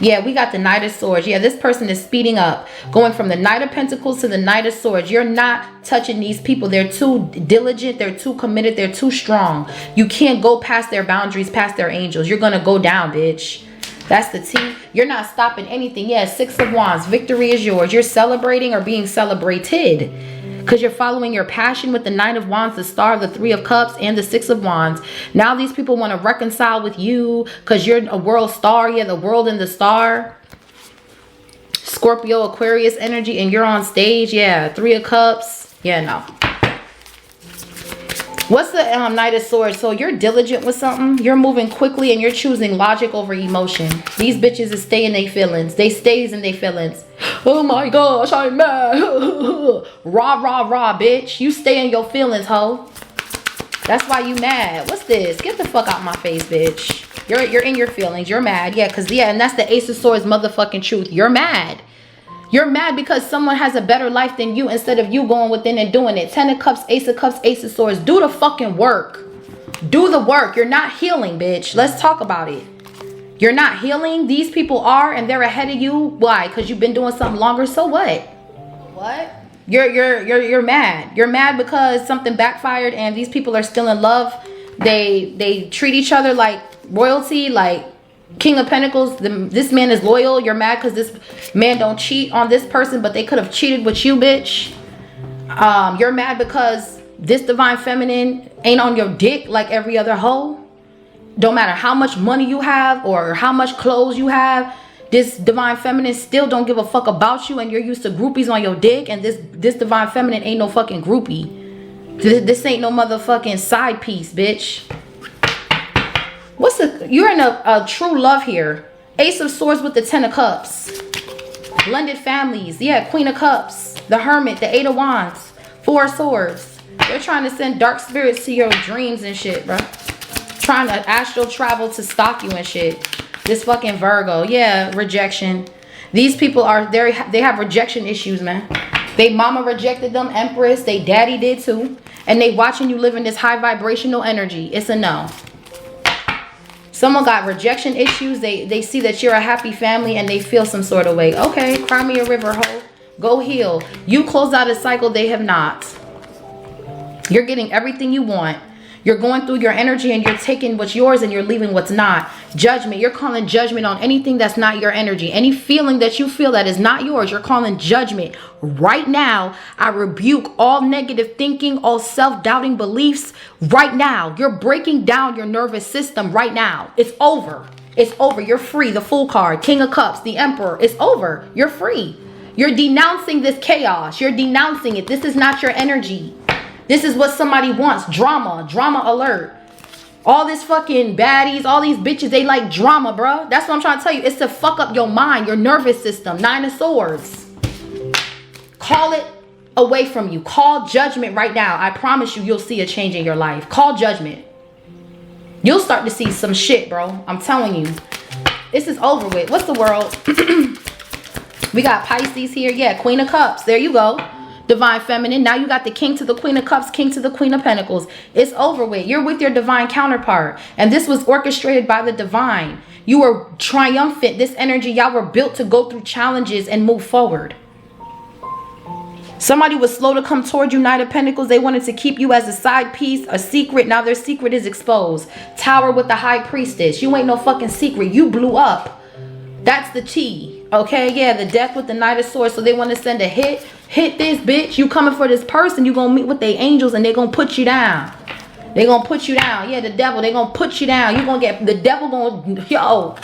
Yeah, we got the Knight of Swords. Yeah, this person is speeding up. Going from the Knight of Pentacles to the Knight of Swords. You're not touching these people. They're too diligent. They're too committed. They're too strong. You can't go past their boundaries, past their angels. You're going to go down, bitch. That's the T. You're not stopping anything. Yeah, 6 of Wands. Victory is yours. You're celebrating or being celebrated. Because you're following your passion with the 9 of Wands, the Star, the 3 of Cups, and the 6 of Wands. Now these people want to reconcile with you because you're a world star. Yeah, the world and the star. Scorpio, Aquarius energy, and you're on stage. Yeah, 3 of Cups. Yeah, no. What's the Knight of Swords? So you're diligent with something. You're moving quickly and you're choosing logic over emotion. These bitches is stay in their feelings. They stays in their feelings. Oh my gosh, I'm mad. Rah, rah, rah, bitch. You stay in your feelings, ho. That's why you mad. What's this? Get the fuck out my face, bitch. You're in your feelings. You're mad. Yeah, because yeah, and that's the Ace of Swords motherfucking truth. You're mad. You're mad because someone has a better life than you instead of you going within and doing it. 10 of Cups, Ace of Cups, Ace of Swords. Do the fucking work. Do the work. You're not healing, bitch. Let's talk about it. You're not healing. These people are and they're ahead of you. Why? Because you've been doing something longer. So what? What? You're mad. You're mad because something backfired and these people are still in love. They treat each other like royalty, like King of Pentacles. This man is loyal. You're mad because this man don't cheat on this person, but they could have cheated with you, bitch. You're mad because this Divine Feminine ain't on your dick like every other hoe. Don't matter how much money you have or how much clothes you have. This Divine Feminine still don't give a fuck about you, and you're used to groupies on your dick, and this Divine Feminine ain't no fucking groupie. This ain't no motherfucking side piece, bitch. You're in a true love here. Ace of Swords with the 10 of Cups. Blended families. Yeah, Queen of Cups. The Hermit. The 8 of Wands. 4 of Swords. They're trying to send dark spirits to your dreams and shit, bro. Trying to astral travel to stalk you and shit. This fucking Virgo. Yeah, rejection. These people they have rejection issues, man. They mama rejected them, Empress. They daddy did too. And they watching you live in this high vibrational energy. It's a no. Someone got rejection issues. They see that you're a happy family and they feel some sort of way. Okay, cry me a river, ho. Go heal. You closed out a cycle, they have not. You're getting everything you want. You're going through your energy and you're taking what's yours and you're leaving what's not. Judgment. You're calling judgment on anything that's not your energy. Any feeling that you feel that is not yours, you're calling judgment. Right now, I rebuke all negative thinking, all self-doubting beliefs. Right now, you're breaking down your nervous system right now. It's over. It's over. You're free. The Fool card, King of Cups, the Emperor. It's over. You're free. You're denouncing this chaos. You're denouncing it. This is not your energy. This is what somebody wants. Drama. Drama alert. All this fucking baddies, all these bitches, they like drama, bro. That's what I'm trying to tell you. It's to fuck up your mind, your nervous system. 9 of Swords. Call it away from you. Call judgment right now. I promise you, you'll see a change in your life. Call judgment. You'll start to see some shit, bro. I'm telling you. This is over with. What's the world? We got Pisces here. Yeah, Queen of Cups. There you go. Divine Feminine. Now you got the King to the Queen of Cups, King to the Queen of Pentacles. It's over with. You're with your divine counterpart. And this was orchestrated by the divine. You were triumphant. This energy, y'all were built to go through challenges and move forward. Somebody was slow to come toward you, Knight of Pentacles. They wanted to keep you as a side piece, a secret. Now their secret is exposed. Tower with the High Priestess. You ain't no fucking secret. You blew up. That's the T. Okay, yeah, the Death with the Knight of Swords. So they want to send a hit. Hit this, bitch. You coming for this person. You gonna meet with their angels and they gonna put you down. They gonna put you down. Yeah, the devil. They gonna put you down. You gonna get, the devil gonna, yo.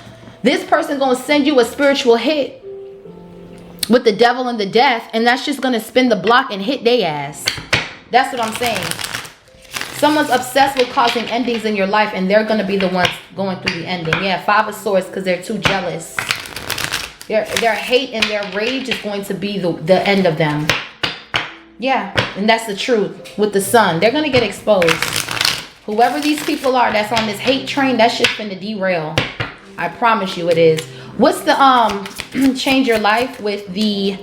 This person gonna send you a spiritual hit with the devil and the death. And that's just gonna spin the block and hit their ass. That's what I'm saying. Someone's obsessed with causing endings in your life and they're gonna be the ones going through the ending. Yeah, 5 of Swords because they're too jealous. Their hate and their rage is going to be the end of them. Yeah, and that's the truth with the Sun. They're going to get exposed. Whoever these people are that's on this hate train, that shit's finna derail. I promise you it is. What's the change your life with the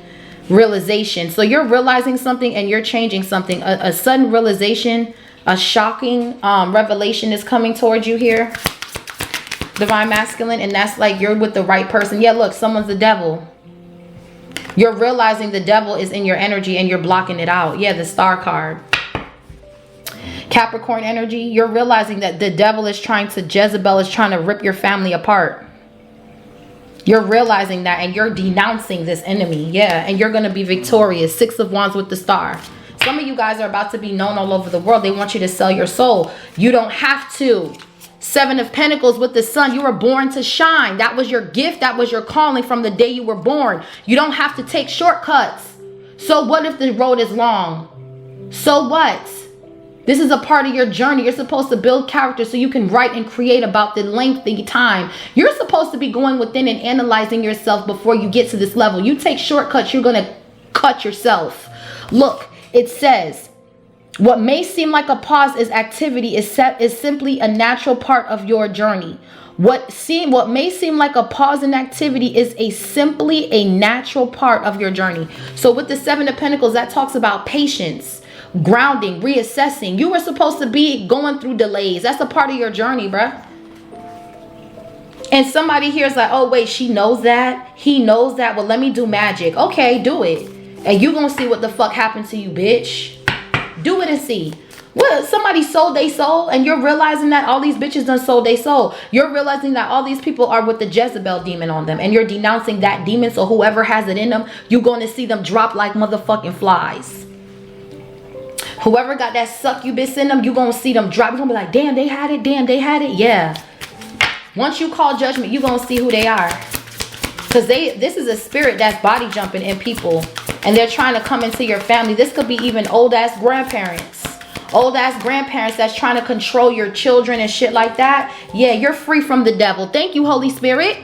realization? So you're realizing something and you're changing something. A sudden realization, a shocking revelation is coming towards you here. Divine Masculine, and that's like you're with the right person. Yeah, look, someone's the devil. You're realizing the devil is in your energy and you're blocking it out. Yeah, the Star card. Capricorn energy, you're realizing that the devil is trying to, Jezebel is trying to rip your family apart. You're realizing that and you're denouncing this enemy. Yeah, and you're going to be victorious. 6 of Wands with the Star. Some of you guys are about to be known all over the world. They want you to sell your soul. You don't have to. 7 of Pentacles with the Sun. You were born to shine. That was your gift. That was your calling from the day you were born. You don't have to take shortcuts. So what if the road is long? So what? This is a part of your journey. You're supposed to build character so you can write and create about the lengthy time. You're supposed to be going within and analyzing yourself before you get to this level. You take shortcuts, you're going to cut yourself. Look, it says, what may seem like a pause is activity is simply a natural part of your journey. What may seem like a pause in activity is simply a natural part of your journey. So with the 7 of Pentacles, that talks about patience, grounding, reassessing. You were supposed to be going through delays. That's a part of your journey, bruh. And somebody here is like, oh wait, she knows that, he knows that. Well, let me do magic. Okay, do it. And you gonna see what the fuck happened to you, bitch. Do it and see. What? Somebody sold their soul and you're realizing that all these bitches done sold their soul. You're realizing that all these people are with the Jezebel demon on them and you're denouncing that demon. So whoever has it in them, you're going to see them drop like motherfucking flies. Whoever got that succubus in them, you're going to see them drop. You're going to be like, damn, they had it. Damn, they had it. Yeah. Once you call judgment, you're going to see who they are. Because this is a spirit that's body jumping in people. And they're trying to come into your family. This could be even old-ass grandparents. Old-ass grandparents that's trying to control your children and shit like that. Yeah, you're free from the devil. Thank you, Holy Spirit.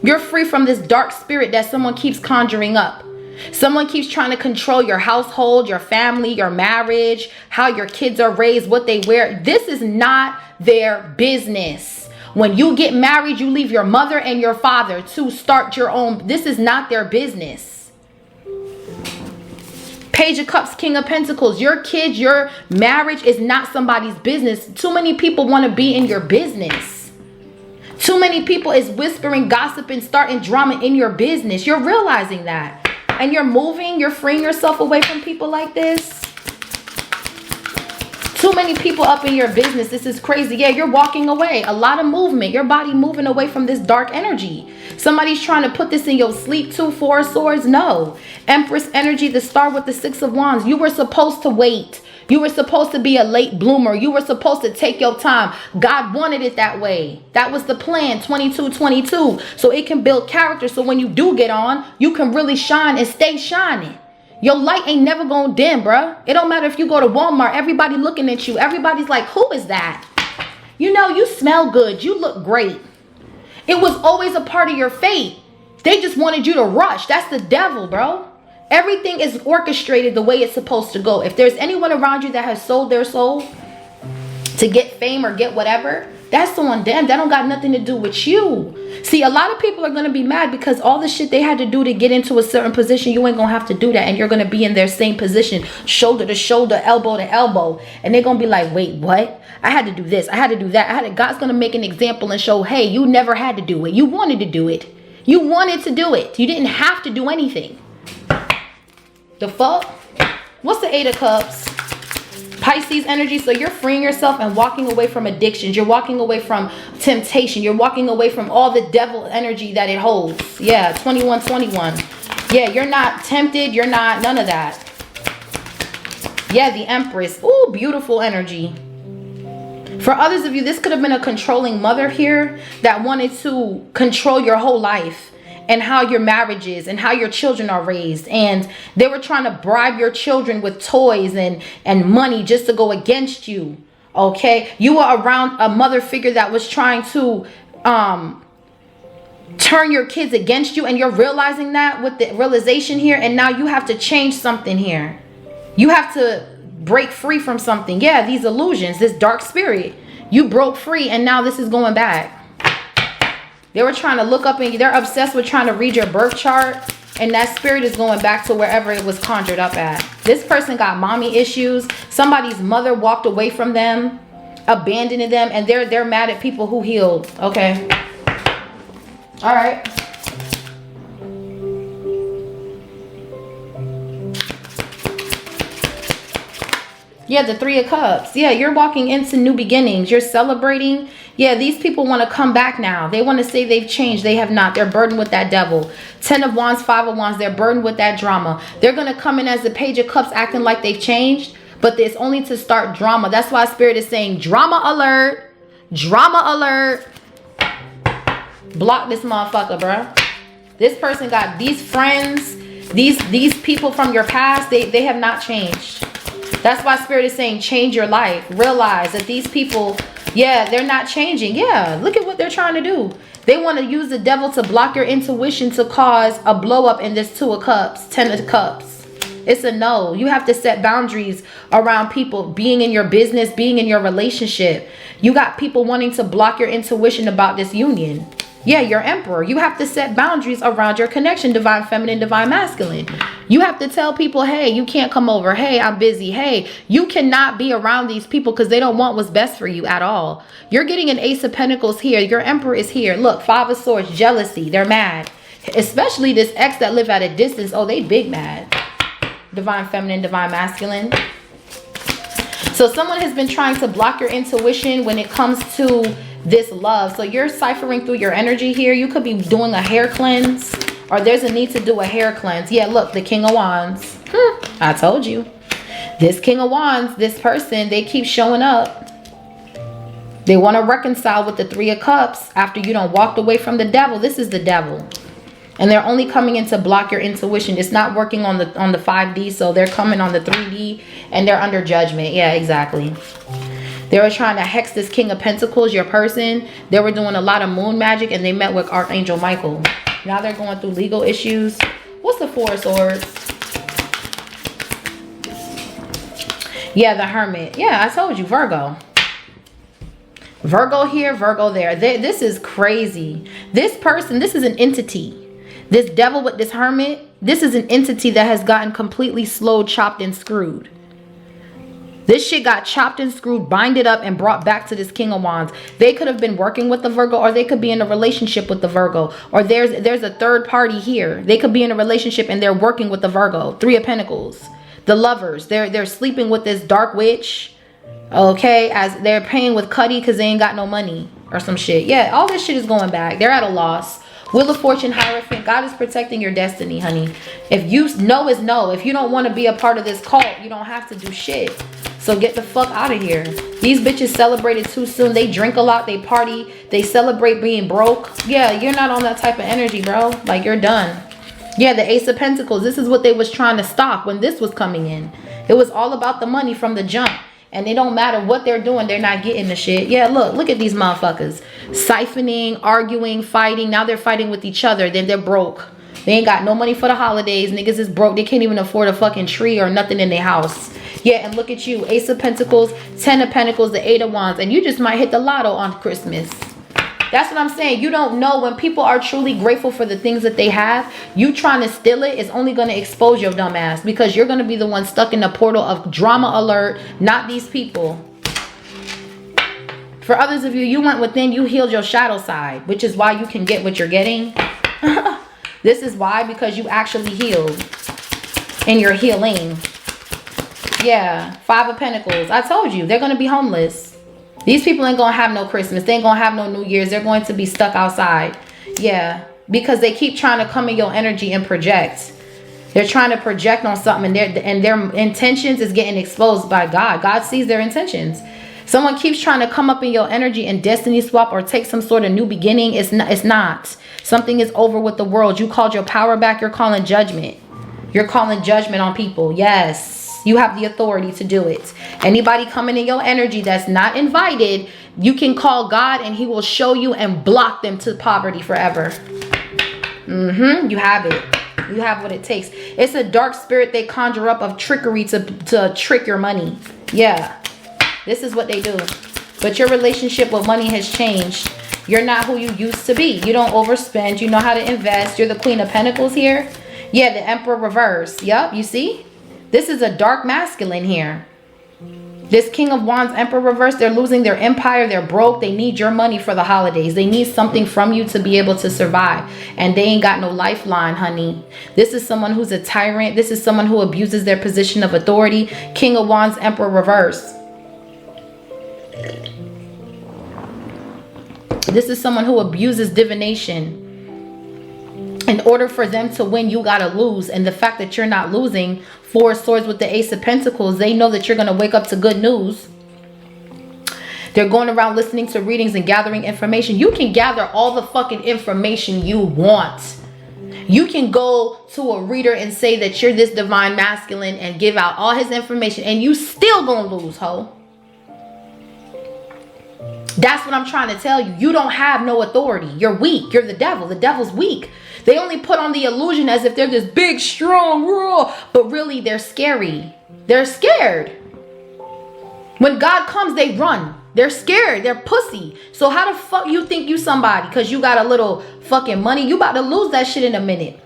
You're free from this dark spirit that someone keeps conjuring up. Someone keeps trying to control your household, your family, your marriage, how your kids are raised, what they wear. This is not their business. When you get married, you leave your mother and your father to start your own. This is not their business. Page of Cups, King of Pentacles. Your kids, your marriage is not somebody's business. Too many people want to be in your business. Too many people is whispering, gossiping, starting drama in your business. You're realizing that. And you're moving, you're freeing yourself away from people like this. Too many people up in your business. This is crazy. Yeah, you're walking away. A lot of movement. Your body moving away from this dark energy. Somebody's trying to put this in your sleep too. Four of Swords. No. Empress energy, the star with the Six of Wands. You were supposed to wait. You were supposed to be a late bloomer. You were supposed to take your time. God wanted it that way. That was the plan, 2222. So it can build character. So when you do get on, you can really shine and stay shining. Your light ain't never gonna dim, bruh. It don't matter if you go to Walmart. Everybody looking at you. Everybody's like, who is that? You know, you smell good. You look great. It was always a part of your fate. They just wanted you to rush. That's the devil, bro. Everything is orchestrated the way it's supposed to go. If there's anyone around you that has sold their soul to get fame or get whatever, that's on them. That don't got nothing to do with you. See, a lot of people are going to be mad because all the shit they had to do to get into a certain position, you ain't going to have to do that. And you're going to be in their same position, shoulder to shoulder, elbow to elbow. And they're going to be like, wait, what? I had to do this. I had to do that. God's going to make an example and show, hey, you never had to do it. You wanted to do it. You wanted to do it. You didn't have to do anything. The fuck? What's the Eight of Cups? Pisces energy. So you're freeing yourself and walking away from addictions. You're walking away from temptation. You're walking away from all the devil energy that it holds. Yeah, 2121. Yeah, you're not tempted. You're not none of that. Yeah, the Empress. Ooh, beautiful energy. For others of you, this could have been a controlling mother here that wanted to control your whole life and how your marriage is and how your children are raised. And they were trying to bribe your children with toys and money just to go against you. Okay. You were around a mother figure that was trying to turn your kids against you. And you're realizing that with the realization here. And now you have to change something here. You have to break free from something. Yeah, these illusions, this dark spirit. You broke free and now this is going back. They were trying to look up and they're obsessed with trying to read your birth chart. And that spirit is going back to wherever it was conjured up at. This person got mommy issues. Somebody's mother walked away from them, abandoning them. And they're mad at people who healed. Okay. All right. Yeah, the Three of Cups. Yeah, you're walking into new beginnings. You're celebrating. Yeah, these people want to come back now. They want to say they've changed. They have not. They're burdened with that devil. 10 of Wands, 5 of Wands. They're burdened with that drama. They're going to come in as the Page of Cups acting like they've changed. But it's only to start drama. That's why Spirit is saying drama alert. Drama alert. Block this motherfucker, bruh. This person got these friends. These people from your past. They have not changed. That's why Spirit is saying change your life. Realize that these people, yeah, they're not changing. Yeah, look at what they're trying to do. They want to use the devil to block your intuition to cause a blow up in this 2 of Cups, 10 of Cups. It's a no. You have to set boundaries around people being in your business, being in your relationship. You got people wanting to block your intuition about this union. Yeah, your Emperor. You have to set boundaries around your connection, Divine Feminine, Divine Masculine. You have to tell people, hey, you can't come over. Hey, I'm busy. Hey, you cannot be around these people because they don't want what's best for you at all. You're getting an Ace of Pentacles here. Your Emperor is here. Look, 5 of Swords, jealousy. They're mad. Especially this ex that live at a distance. Oh, they big mad. Divine Feminine, Divine Masculine. So someone has been trying to block your intuition when it comes to this love. So you're ciphering through your energy here. You could be doing a hair cleanse, or there's a need to do a hair cleanse. Yeah, look, the King of Wands. I told you. This King of Wands, this person, they keep showing up. They want to reconcile with the 3 of Cups after you done walked away from the devil. This is the devil. And they're only coming in to block your intuition. It's not working on the 5D, so they're coming on the 3D and they're under judgment. Yeah, exactly. They were trying to hex this King of Pentacles, your person. They were doing a lot of moon magic and they met with Archangel Michael. Now they're going through legal issues. What's the 4 of Swords? Yeah, the Hermit. Yeah, I told you, Virgo. Virgo here, Virgo there. This is crazy. This person, this is an entity. This devil with this Hermit, this is an entity that has gotten completely slowed, chopped, and screwed. This shit got chopped and screwed, binded up, and brought back to this King of Wands. They could have been working with the Virgo, or they could be in a relationship with the Virgo. Or there's a third party here. They could be in a relationship and they're working with the Virgo. Three of Pentacles. The lovers. They're sleeping with this dark witch. Okay, as they're paying with Cuddy because they ain't got no money or some shit. Yeah, all this shit is going back. They're at a loss. Wheel of Fortune, Hierophant. God is protecting your destiny, honey. If you know is no. If you don't want to be a part of this cult, you don't have to do shit. So get the fuck out of here. These bitches celebrated too soon. They drink a lot. They party. They celebrate being broke. Yeah, you're not on that type of energy, bro. Like, you're done. Yeah, the Ace of Pentacles. This is what they was trying to stop when this was coming in. It was all about the money from the jump. And it don't matter what they're doing. They're not getting the shit. Yeah, look at these motherfuckers. Siphoning, arguing, fighting. Now they're fighting with each other. Then they're broke. They ain't got no money for the holidays. Niggas is broke. They can't even afford a fucking tree or nothing in their house. Yeah, and look at you. Ace of Pentacles, 10 of Pentacles, the 8 of Wands. And you just might hit the lotto on Christmas. That's what I'm saying. You don't know when people are truly grateful for the things that they have. You trying to steal it is only going to expose your dumb ass. Because you're going to be the one stuck in the portal of drama alert. Not these people. For others of you, you went within. You healed your shadow side. Which is why you can get what you're getting. This is why. Because you actually healed. And you're healing. Yeah, 5 of Pentacles. I told you, they're going to be homeless. These people ain't going to have no Christmas. They ain't going to have no New Year's. They're going to be stuck outside. Yeah, because they keep trying to come in your energy and project. They're trying to project on something, and their intentions is getting exposed by God. God sees their intentions. Someone keeps trying to come up in your energy and destiny swap or take some sort of new beginning. It's not. Something is over with the world. You called your power back. You're calling judgment. You're calling judgment on people. Yes. You have the authority to do it. Anybody coming in your energy that's not invited, you can call God and he will show you and block them to poverty forever. You have it. You have what it takes. It's a dark spirit they conjure up of trickery to trick your money. Yeah. This is what they do. But your relationship with money has changed. You're not who you used to be. You don't overspend. You know how to invest. You're the Queen of Pentacles here. Yeah, the Emperor reverse. Yup, you see? This is a dark masculine here. This King of Wands, Emperor reverse, they're losing their empire. They're broke. They need your money for the holidays. They need something from you to be able to survive. And they ain't got no lifeline, honey. This is someone who's a tyrant. This is someone who abuses their position of authority. King of Wands, Emperor reverse. This is someone who abuses divination. In order for them to win, you gotta lose. And the fact that you're not losing, 4 of Swords with the Ace of Pentacles, they know that you're gonna wake up to good news. They're going around listening to readings and gathering information. You can gather all the fucking information you want. You can go to a reader and say that you're this divine masculine and give out all his information, and you still gonna lose, ho. That's what I'm trying to tell you. You don't have no authority. You're weak. You're the devil. The devil's weak. They only put on the illusion as if they're this big, strong, raw, but really they're scary. They're scared. When God comes, they run. They're scared. They're pussy. So how the fuck you think you somebody? Because you got a little fucking money. You about to lose that shit in a minute.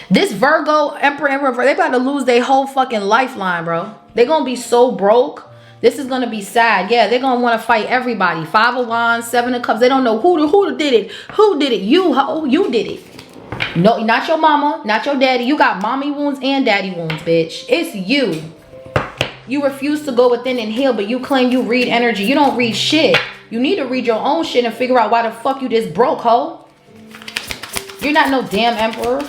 This Virgo, Emperor and Reverse, they about to lose their whole fucking lifeline, bro. They're going to be so broke. This is going to be sad. Yeah, they're going to want to fight everybody. 5 of Wands, 7 of Cups. They don't know who did it. Who did it? You, ho. You did it. No, not your mama, not your daddy. You got mommy wounds and daddy wounds, bitch. It's you. You refuse to go within and heal, but you claim you read energy. You don't read shit. You need to read your own shit and figure out why the fuck you this broke, ho. You're not no damn emperor.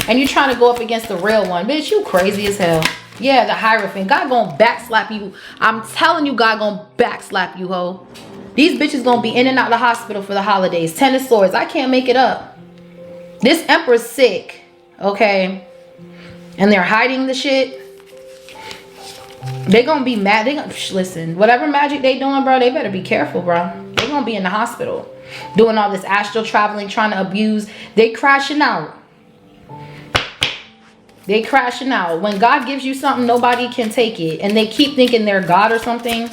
And you trying to go up against the real one. Bitch, you crazy as hell. Yeah, the Hierophant. God gonna backslap you. I'm telling you, God gonna backslap you, ho. These bitches gonna be in and out of the hospital for the holidays. 10 of Swords. I can't make it up. This Emperor's sick, okay? And they're hiding the shit. They gonna be mad. They gonna listen. Whatever magic they doing, bro, they better be careful, bro. They gonna be in the hospital doing all this astral traveling, trying to abuse. They crashing out. They crashing out. When God gives you something, nobody can take it, and they keep thinking they're God or something.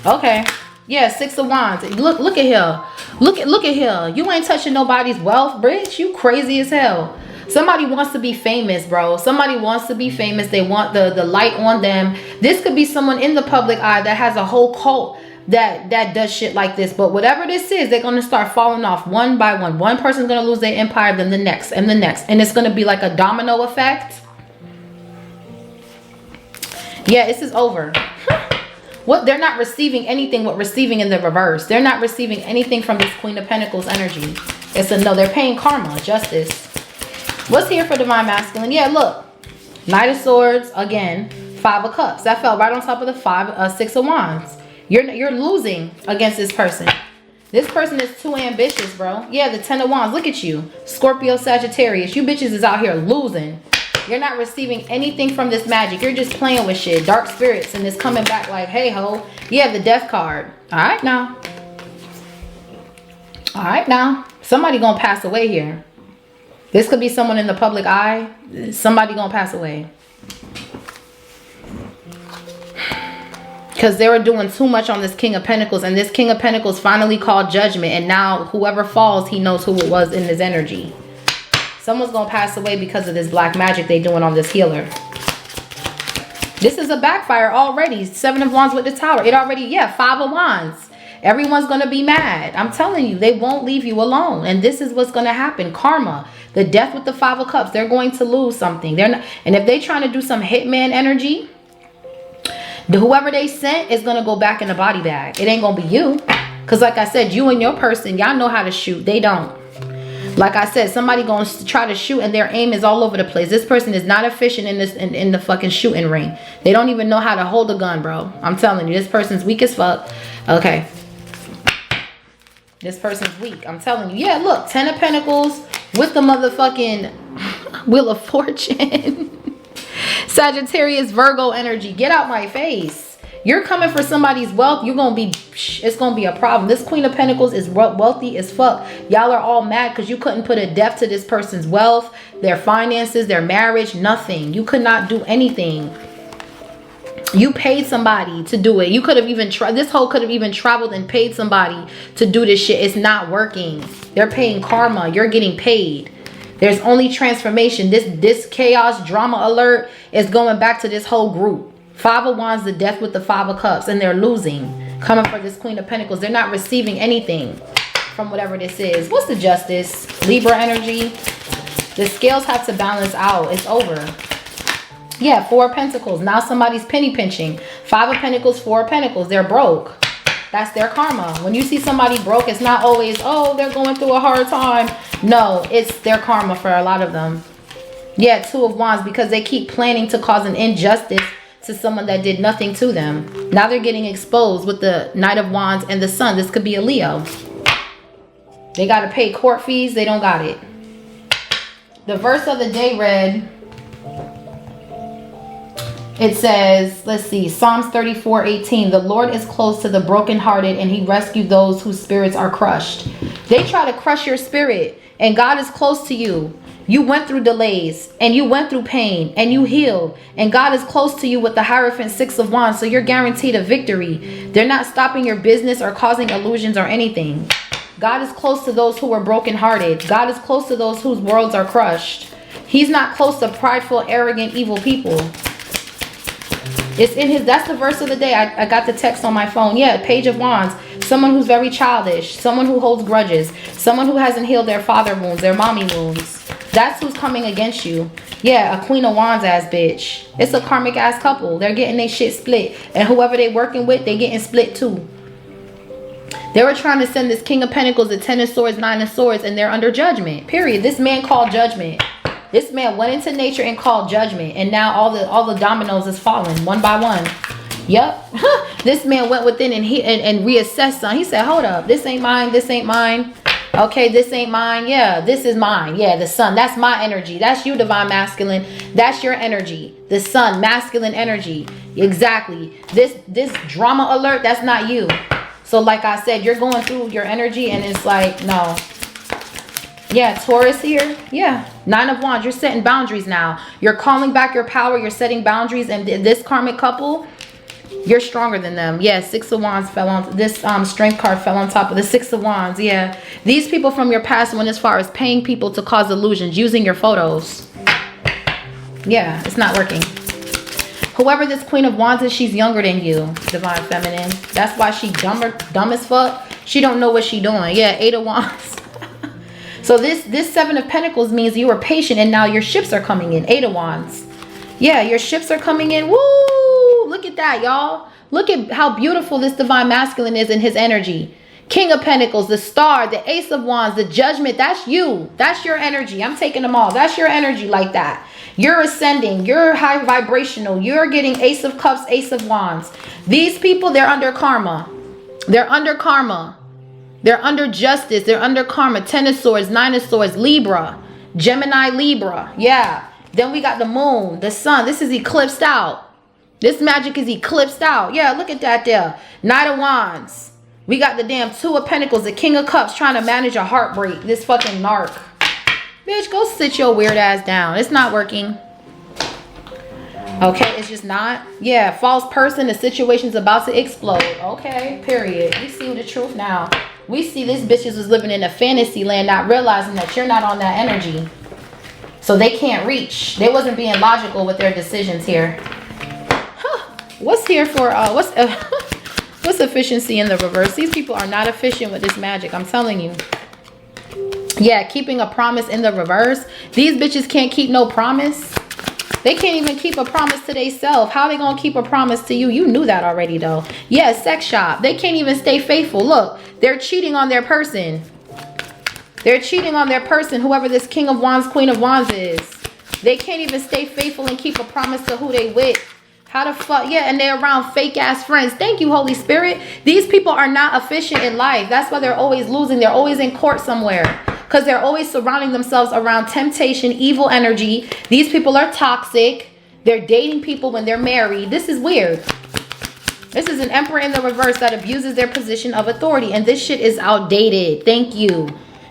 Okay. Yeah, 6 of Wands. Look at here. Look at here. You ain't touching nobody's wealth, bitch. You crazy as hell. Somebody wants to be famous, bro. Somebody wants to be famous. They want the light on them. This could be someone in the public eye that has a whole cult that does shit like this. But whatever this is, they're going to start falling off one by one. One person's going to lose their empire, then the next and the next. And it's going to be like a domino effect. Yeah, this is over. What? They're not receiving anything but receiving in the reverse. They're not receiving anything from this Queen of Pentacles energy. It's a no. They're paying karma, justice. What's here for Divine Masculine? Yeah, look. Knight of Swords, again. 5 of Cups. That fell right on top of the 6 of Wands. You're losing against this person. This person is too ambitious, bro. Yeah, the 10 of Wands. Look at you. Scorpio, Sagittarius. You bitches is out here losing. You're not receiving anything from this magic. You're just playing with shit. Dark spirits. And it's coming back like, hey, ho. Yeah, the death card. All right, now. All right, now. Somebody gonna pass away here. This could be someone in the public eye. Somebody gonna pass away. Because they were doing too much on this King of Pentacles. And this King of Pentacles finally called judgment. And now whoever falls, he knows who it was in his energy. Someone's going to pass away because of this black magic they doing on this healer. This is a backfire already. 7 of Wands with the Tower. It already, yeah, 5 of Wands. Everyone's going to be mad. I'm telling you, they won't leave you alone. And this is what's going to happen. Karma. The death with the 5 of Cups. They're going to lose something. They're not, and if they're trying to do some hitman energy, whoever they sent is going to go back in the body bag. It ain't going to be you. Because like I said, you and your person, y'all know how to shoot. They don't. Like I said, somebody going to try to shoot and their aim is all over the place. This person is not efficient in the fucking shooting ring. They don't even know how to hold a gun, bro. I'm telling you, this person's weak as fuck. Okay. This person's weak. I'm telling you. Yeah, look. 10 of Pentacles with the motherfucking Wheel of Fortune. Sagittarius, Virgo energy. Get out my face. You're coming for somebody's wealth. You're going to be, it's going to be a problem. This Queen of Pentacles is wealthy as fuck. Y'all are all mad because you couldn't put a depth to this person's wealth, their finances, their marriage, nothing. You could not do anything. You paid somebody to do it. You could have even tried. This whole could have even traveled and paid somebody to do this shit. It's not working. They're paying karma. You're getting paid. There's only transformation. This chaos drama alert is going back to this whole group. 5 of Wands, the death with the 5 of Cups, and they're losing. Coming for this Queen of Pentacles. They're not receiving anything from whatever this is. What's the Justice? Libra energy. The scales have to balance out. It's over. Yeah, 4 of Pentacles. Now somebody's penny pinching. 5 of Pentacles, 4 of Pentacles. They're broke. That's their karma. When you see somebody broke, it's not always, oh, they're going through a hard time. No, it's their karma for a lot of them. Yeah, 2 of Wands, because they keep planning to cause an injustice to someone that did nothing to them. Now they're getting exposed with the Knight of Wands and the Sun. This could be a Leo. They got to pay court fees. They don't got it. The verse of the day read, it says, let's see, Psalms 34:18. The Lord is close to the brokenhearted and he rescued those whose spirits are crushed. They try to crush your spirit and God is close to you. You went through delays and you went through pain and you healed. And God is close to you with the Hierophant 6 of Wands. So you're guaranteed a victory. They're not stopping your business or causing illusions or anything. God is close to those who are brokenhearted. God is close to those whose worlds are crushed. He's not close to prideful, arrogant, evil people. It's in his, that's the verse of the day. I got the text on my phone. Yeah, Page of Wands. Someone who's very childish. Someone who holds grudges. Someone who hasn't healed their father wounds, their mommy wounds. That's who's coming against you. Yeah, a Queen of Wands ass bitch. It's a karmic ass couple. They're getting their shit split. And whoever they working with, they getting split too. They were trying to send this King of Pentacles, the 10 of Swords, 9 of Swords, and they're under judgment. Period. This man called judgment. This man went into nature and called judgment. And now all the dominoes is falling one by one. Yep. This man went within and reassessed something. He said, hold up. This ain't mine. This ain't mine. Okay, this ain't mine. Yeah, this is mine. Yeah, the Sun. That's my energy. That's you, Divine Masculine. That's your energy. The Sun, masculine energy. Exactly. This drama alert, that's not you. So like I said, you're going through your energy and it's like, no. Yeah, Taurus here. Yeah, 9 of Wands. You're setting boundaries now. You're calling back your power. You're setting boundaries. And this karmic couple, You're stronger than them. Yeah, Six of Wands fell on this strength card fell on top of the Six of Wands. Yeah. These people from your past went as far as paying people to cause illusions, using your photos. Yeah, it's not working. Whoever this Queen of Wands is, she's younger than you, Divine Feminine. That's why she dumb as fuck. She don't know what she doing. Yeah, Eight of Wands. So this Seven of Pentacles means you were patient and now your ships are coming in. Eight of Wands. Yeah, your ships are coming in. Woo! Look at that, y'all. Look at how beautiful this Divine Masculine is in his energy. King of Pentacles, the Star, the Ace of Wands, the Judgment. That's you. That's your energy. I'm taking them all. That's your energy like that. You're ascending. You're high vibrational. You're getting Ace of Cups, Ace of Wands. These people, they're under karma. They're under karma. They're under justice. They're under karma. Ten of Swords, Nine of Swords, Libra, Gemini, Libra. Yeah. Then we got the moon, the sun. This is eclipsed out. This magic is eclipsed out. Yeah, look at that there. Knight of Wands. We got the damn Two of Pentacles, the King of Cups trying to manage a heartbreak. This fucking narc. Bitch, go sit your weird ass down. It's not working. Okay, it's just not. Yeah, false person. The situation's about to explode. Okay, period. We see the truth now. We see these bitches was living in a fantasy land, not realizing that you're not on that energy. So they can't reach. They wasn't being logical with their decisions here. Huh. What's here for, what's efficiency in the reverse? These people are not efficient with this magic. I'm telling you. Yeah, keeping a promise in the reverse. These bitches can't keep no promise. They can't even keep a promise to themselves. How they gonna keep a promise to you? You knew that already though. Yeah, sex shop. They can't even stay faithful. Look, they're cheating on their person. They're cheating on their person, whoever this King of Wands, Queen of Wands is. They can't even stay faithful and keep a promise to who they with. How the fuck? Yeah, and they're around fake ass friends. Thank you, Holy Spirit. These people are not efficient in life. That's why they're always losing. They're always in court somewhere. Because they're always surrounding themselves around temptation, evil energy. These people are toxic. They're dating people when they're married. This is weird. This is an Emperor in the reverse that abuses their position of authority. And this shit is outdated. Thank you.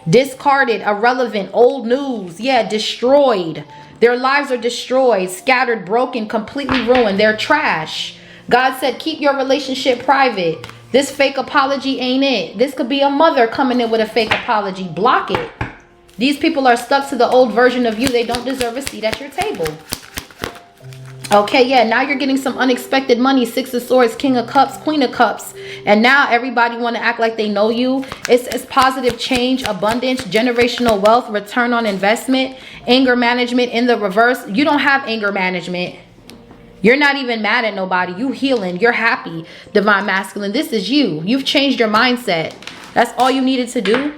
Discarded, irrelevant, old news. Yeah, destroyed. Their lives are destroyed, scattered, broken, completely ruined. They're trash. God said, keep your relationship private. This fake apology ain't it. This could be a mother coming in with a fake apology. Block it. These people are stuck to the old version of you. They don't deserve a seat at your table. Okay, yeah, now you're getting some unexpected money. Six of Swords, King of Cups, Queen of Cups. And now everybody want to act like they know you. It's positive change, abundance, generational wealth, return on investment, anger management in the reverse. You don't have anger management. You're not even mad at nobody. You healing. You're happy. Divine Masculine. This is you. You've changed your mindset. That's all you needed to do.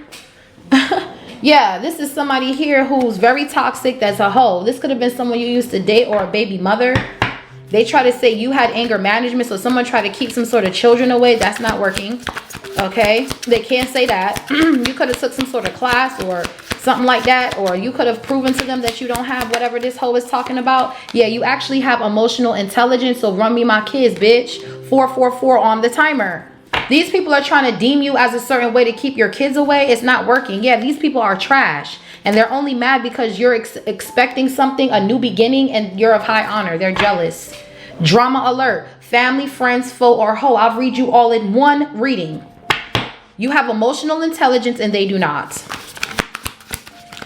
Yeah, this is somebody here who's very toxic. That's a hoe. This could have been someone you used to date or a baby mother. They try to say you had anger management. So someone tried to keep some sort of children away. That's not working. Okay. They can't say that. You could have took some sort of class or something like that. Or you could have proven to them that you don't have whatever this hoe is talking about. Yeah, you actually have emotional intelligence. So run me my kids, bitch. 444 on the timer. These people are trying to deem you as a certain way to keep your kids away. It's not working. Yeah, these people are trash. And they're only mad because you're expecting something, a new beginning, and you're of high honor. They're jealous. Drama alert. Family, friends, foe, or hoe. I'll read you all in one reading. You have emotional intelligence and they do not.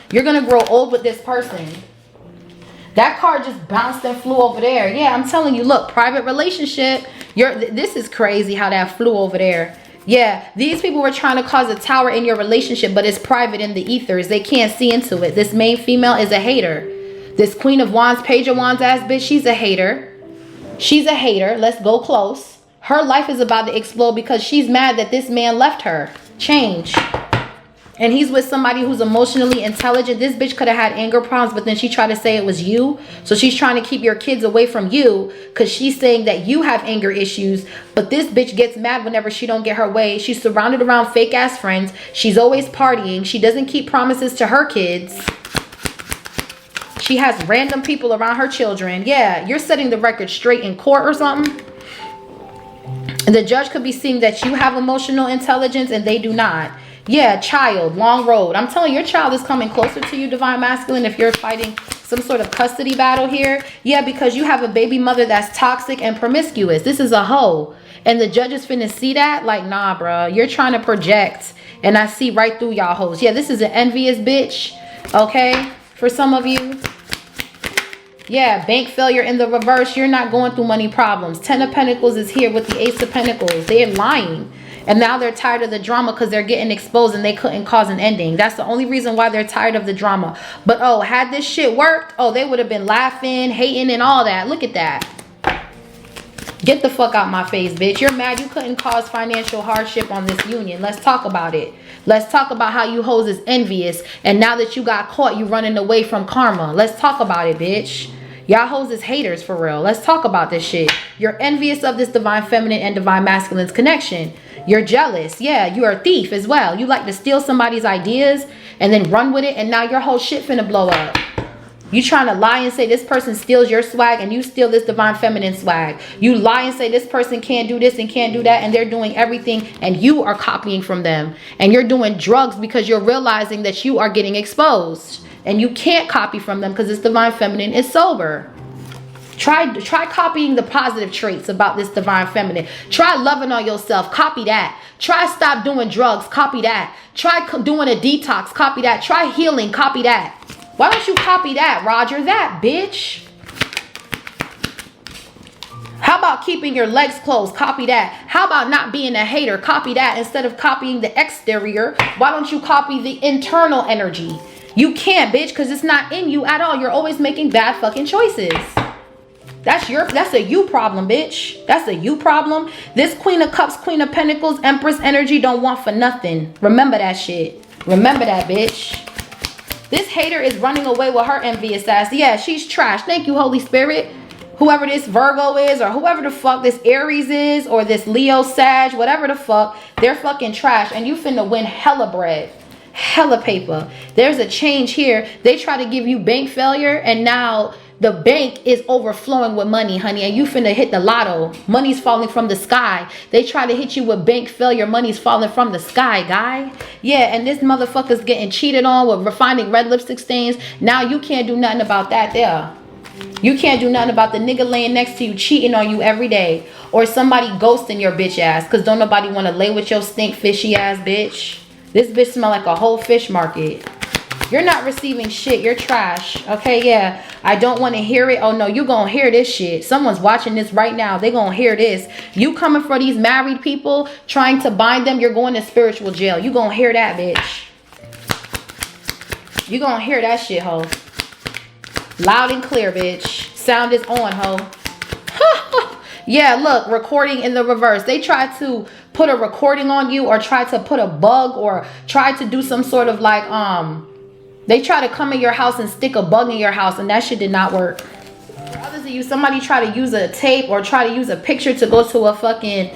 You're going to grow old with this person. That card just bounced and flew over there. Yeah, I'm telling you, look, private relationship. This is crazy how that flew over there. Yeah, these people were trying to cause a tower in your relationship, but it's private in the ethers. They can't see into it. This main female is a hater. This Queen of Wands, Page of Wands ass bitch, she's a hater. She's a hater. Let's go close. Her life is about to explode because she's mad that this man left her. Change. And he's with somebody who's emotionally intelligent. This bitch could have had anger problems, but then she tried to say it was you. So she's trying to keep your kids away from you because she's saying that you have anger issues. But this bitch gets mad whenever she don't get her way. She's surrounded around fake ass friends. She's always partying. She doesn't keep promises to her kids. She has random people around her children. Yeah, you're setting the record straight in court or something. And the judge could be seeing that you have emotional intelligence and they do not. Yeah, child, long road. I'm telling you, your child is coming closer to you, Divine Masculine, if you're fighting some sort of custody battle here. Yeah, because you have a baby mother that's toxic and promiscuous. This is a hoe. And the judge is finna see that? Like, nah, bro. You're trying to project. And I see right through y'all hoes. Yeah, this is an envious bitch. Okay? For some of you. Yeah, bank failure in the reverse. You're not going through money problems. 10 of Pentacles is here with the Ace of Pentacles. They're lying. And now they're tired of the drama because they're getting exposed and they couldn't cause an ending. That's the only reason why they're tired of the drama. But, oh, had this shit worked, oh, they would have been laughing, hating, and all that. Look at that. Get the fuck out my face, bitch. You're mad you couldn't cause financial hardship on this union. Let's talk about it. Let's talk about how you hoes is envious. And now that you got caught, you running away from karma. Let's talk about it, bitch. Y'all hoes is haters for real. Let's talk about this shit. You're envious of this divine feminine and divine masculine's connection. You're jealous. Yeah, you're a thief as well. You like to steal somebody's ideas and then run with it. And now your whole shit finna blow up. You trying to lie and say this person steals your swag and you steal this divine feminine swag. You lie and say this person can't do this and can't do that and they're doing everything and you are copying from them. And you're doing drugs because you're realizing that you are getting exposed. And you can't copy from them because this divine feminine is sober. Try copying the positive traits about this divine feminine. Try loving on yourself. Copy that. Try stop doing drugs. Copy that. Try doing a detox. Copy that. Try healing. Copy that. Why don't you copy that, Roger? That, bitch. How about keeping your legs closed? Copy that. How about not being a hater? Copy that. Instead of copying the exterior, why don't you copy the internal energy? You can't, bitch, because it's not in you at all. You're always making bad fucking choices. That's a you problem, bitch. That's a you problem. This Queen of Cups, Queen of Pentacles, Empress energy don't want for nothing. Remember that shit. Remember that, bitch. This hater is running away with her envious ass. Yeah, she's trash. Thank you, Holy Spirit. Whoever this Virgo is or whoever the fuck this Aries is or this Leo Sag, whatever the fuck, they're fucking trash. And you finna win hella bread. Hella paper. There's a change here. They try to give you bank failure and now the bank is overflowing with money, honey, and you finna hit the lotto. Money's falling from the sky. They try to hit you with bank failure. Money's falling from the sky, guy. Yeah, and this motherfucker's getting cheated on with refining red lipstick stains. Now you can't do nothing about that there. You can't do nothing about the nigga laying next to you cheating on you every day. Or somebody ghosting your bitch ass because don't nobody want to lay with your stink fishy ass bitch. This bitch smell like a whole fish market. You're not receiving shit. You're trash. Okay, yeah. I don't want to hear it. Oh, no, you going to hear this shit. Someone's watching this right now. They going to hear this. You coming for these married people, trying to bind them, you're going to spiritual jail. You going to hear that, bitch. You going to hear that shit, ho. Loud and clear, bitch. Sound is on, ho. Yeah, look, recording in the reverse. They try to put a recording on you or try to put a bug or try to do some sort of like, they try to come in your house and stick a bug in your house and that shit did not work. For others of you, somebody try to use a tape or try to use a picture to go to a fucking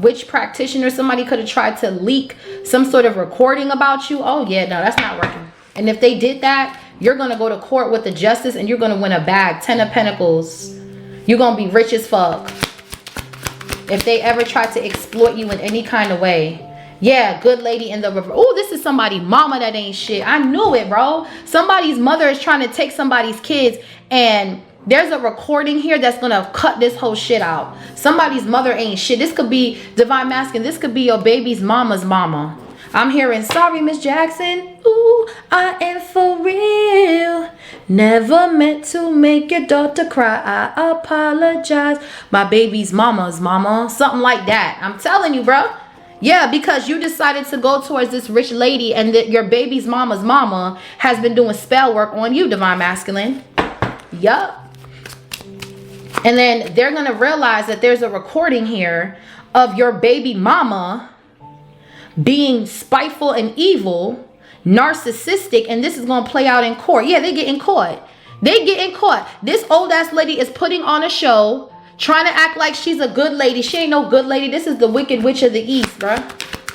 witch practitioner. Somebody could have tried to leak some sort of recording about you. Oh yeah, no, that's not working. And if they did that, you're going to go to court with the justice and you're going to win a bag. 10 of Pentacles. You're going to be rich as fuck. If they ever try to exploit you in any kind of way. Yeah, good lady in the river. Oh, this is somebody mama that ain't shit. I knew it, bro. Somebody's mother is trying to take somebody's kids and there's a recording here that's going to cut this whole shit out. Somebody's mother ain't shit. This could be divine masculine. This could be your baby's mama's mama. I'm hearing, sorry, Miss Jackson. Ooh, I am for real. Never meant to make your daughter cry. I apologize. My baby's mama's mama. Something like that. I'm telling you, bro. Yeah, because you decided to go towards this rich lady and that your baby's mama's mama has been doing spell work on you, divine masculine. Yup. And then they're going to realize that there's a recording here of your baby mama being spiteful and evil, narcissistic, and this is going to play out in court. Yeah, they getting caught. They getting caught. This old ass lady is putting on a show, trying to act like she's a good lady. She ain't no good lady. This is the wicked witch of the east, bruh.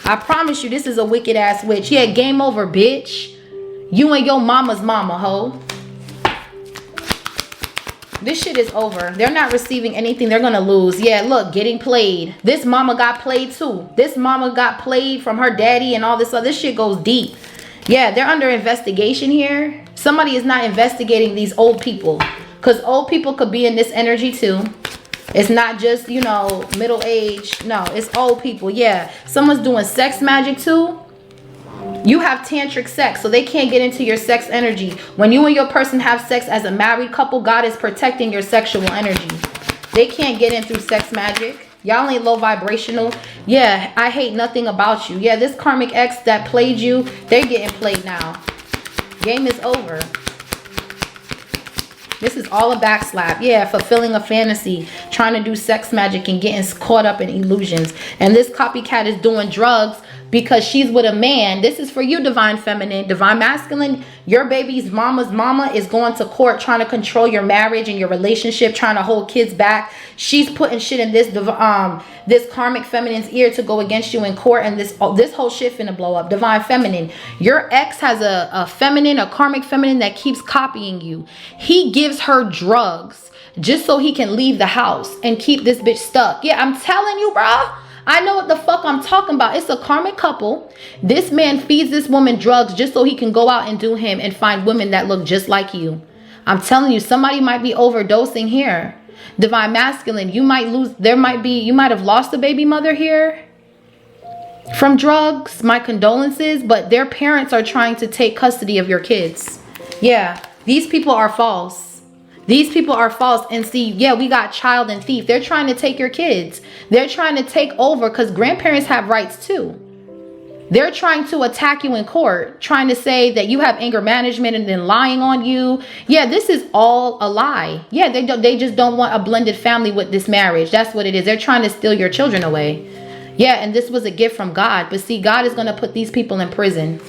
I promise you, this is a wicked ass witch. Yeah, game over, bitch. You and your mama's mama, ho. This shit is over. They're not receiving anything. They're gonna lose. Yeah, look, getting played. This mama got played too. This mama got played from her daddy and all this other shit goes deep. Yeah, they're under investigation here. Somebody is not investigating these old people, because old people could be in this energy too. It's not just, you know, middle age. No, it's old people. Yeah, someone's doing sex magic too. You have tantric sex, so they can't get into your sex energy. When you and your person have sex as a married couple, God is protecting your sexual energy. They can't get in through sex magic. Y'all ain't low vibrational. Yeah, I hate nothing about you. Yeah, this karmic ex that played you, they're getting played now. Game is over. This is all a backslap. Yeah, fulfilling a fantasy, trying to do sex magic and getting caught up in illusions. And this copycat is doing drugs because she's with a man. This is for you, divine feminine. Divine masculine, your baby's mama's mama is going to court trying to control your marriage and your relationship, trying to hold kids back. She's putting shit in this this karmic feminine's ear to go against you in court, and this whole shit finna blow up. Divine feminine, your ex has a feminine, a karmic feminine that keeps copying you. He gives her drugs just so he can leave the house and keep this bitch stuck. Yeah, I'm telling you, bruh. I know what the fuck I'm talking about. It's a karmic couple. This man feeds this woman drugs just so he can go out and do him and find women that look just like you. I'm telling you, somebody might be overdosing here. Divine masculine, you might lose, you might have lost a baby mother here from drugs. My condolences, but their parents are trying to take custody of your kids. Yeah, these people are false. These people are false. And see, yeah, we got child and thief. They're trying to take your kids. They're trying to take over, because grandparents have rights too. They're trying to attack you in court, trying to say that you have anger management and then lying on you. Yeah, this is all a lie. Yeah, they just don't want a blended family with this marriage. That's what it is. They're trying to steal your children away. Yeah, and this was a gift from God. But see, God is going to put these people in prison.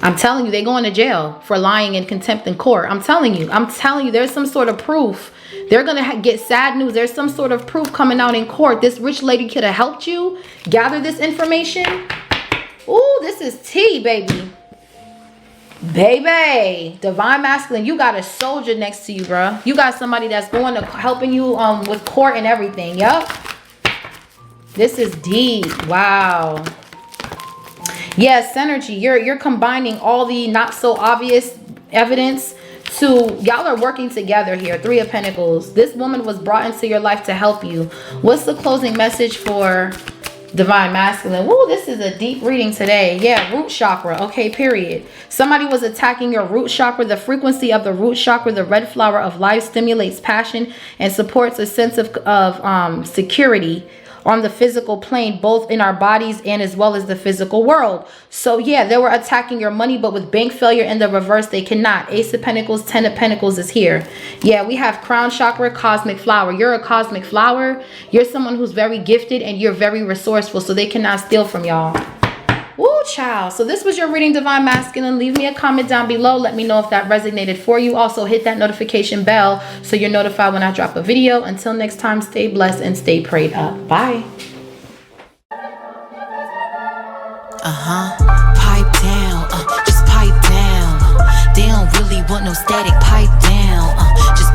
I'm telling you, they're going to jail for lying and contempt in court. I'm telling you, there's some sort of proof. They're going to get sad news. There's some sort of proof coming out in court. This rich lady could have helped you gather this information. Ooh, this is tea, baby. Baby, divine masculine, you got a soldier next to you, bro. You got somebody that's going to helping you with court and everything. Yup. This is deep. Wow. Yes, synergy. You're combining all the not so obvious evidence to, y'all are working together here. 3 of Pentacles. This woman was brought into your life to help you. What's the closing message for divine masculine? Woo, this is a deep reading today. Yeah, root chakra. Okay, period. Somebody was attacking your root chakra. The frequency of the root chakra, the red flower of life, stimulates passion and supports a sense of security on the physical plane, both in our bodies and as well as the physical world. So yeah, they were attacking your money, but with bank failure in the reverse, they cannot. Ace of Pentacles, 10 of Pentacles is here. Yeah, we have crown chakra, cosmic flower. You're a cosmic flower. You're someone who's very gifted and you're very resourceful, so they cannot steal from y'all. Woo, child. So this was your reading, divine masculine. Leave me a comment down below. Let me know if that resonated for you. Also hit that notification bell so you're notified when I drop a video. Until next time, stay blessed and stay prayed up. Bye. Pipe down, just pipe down. They don't really want no static. Pipe down.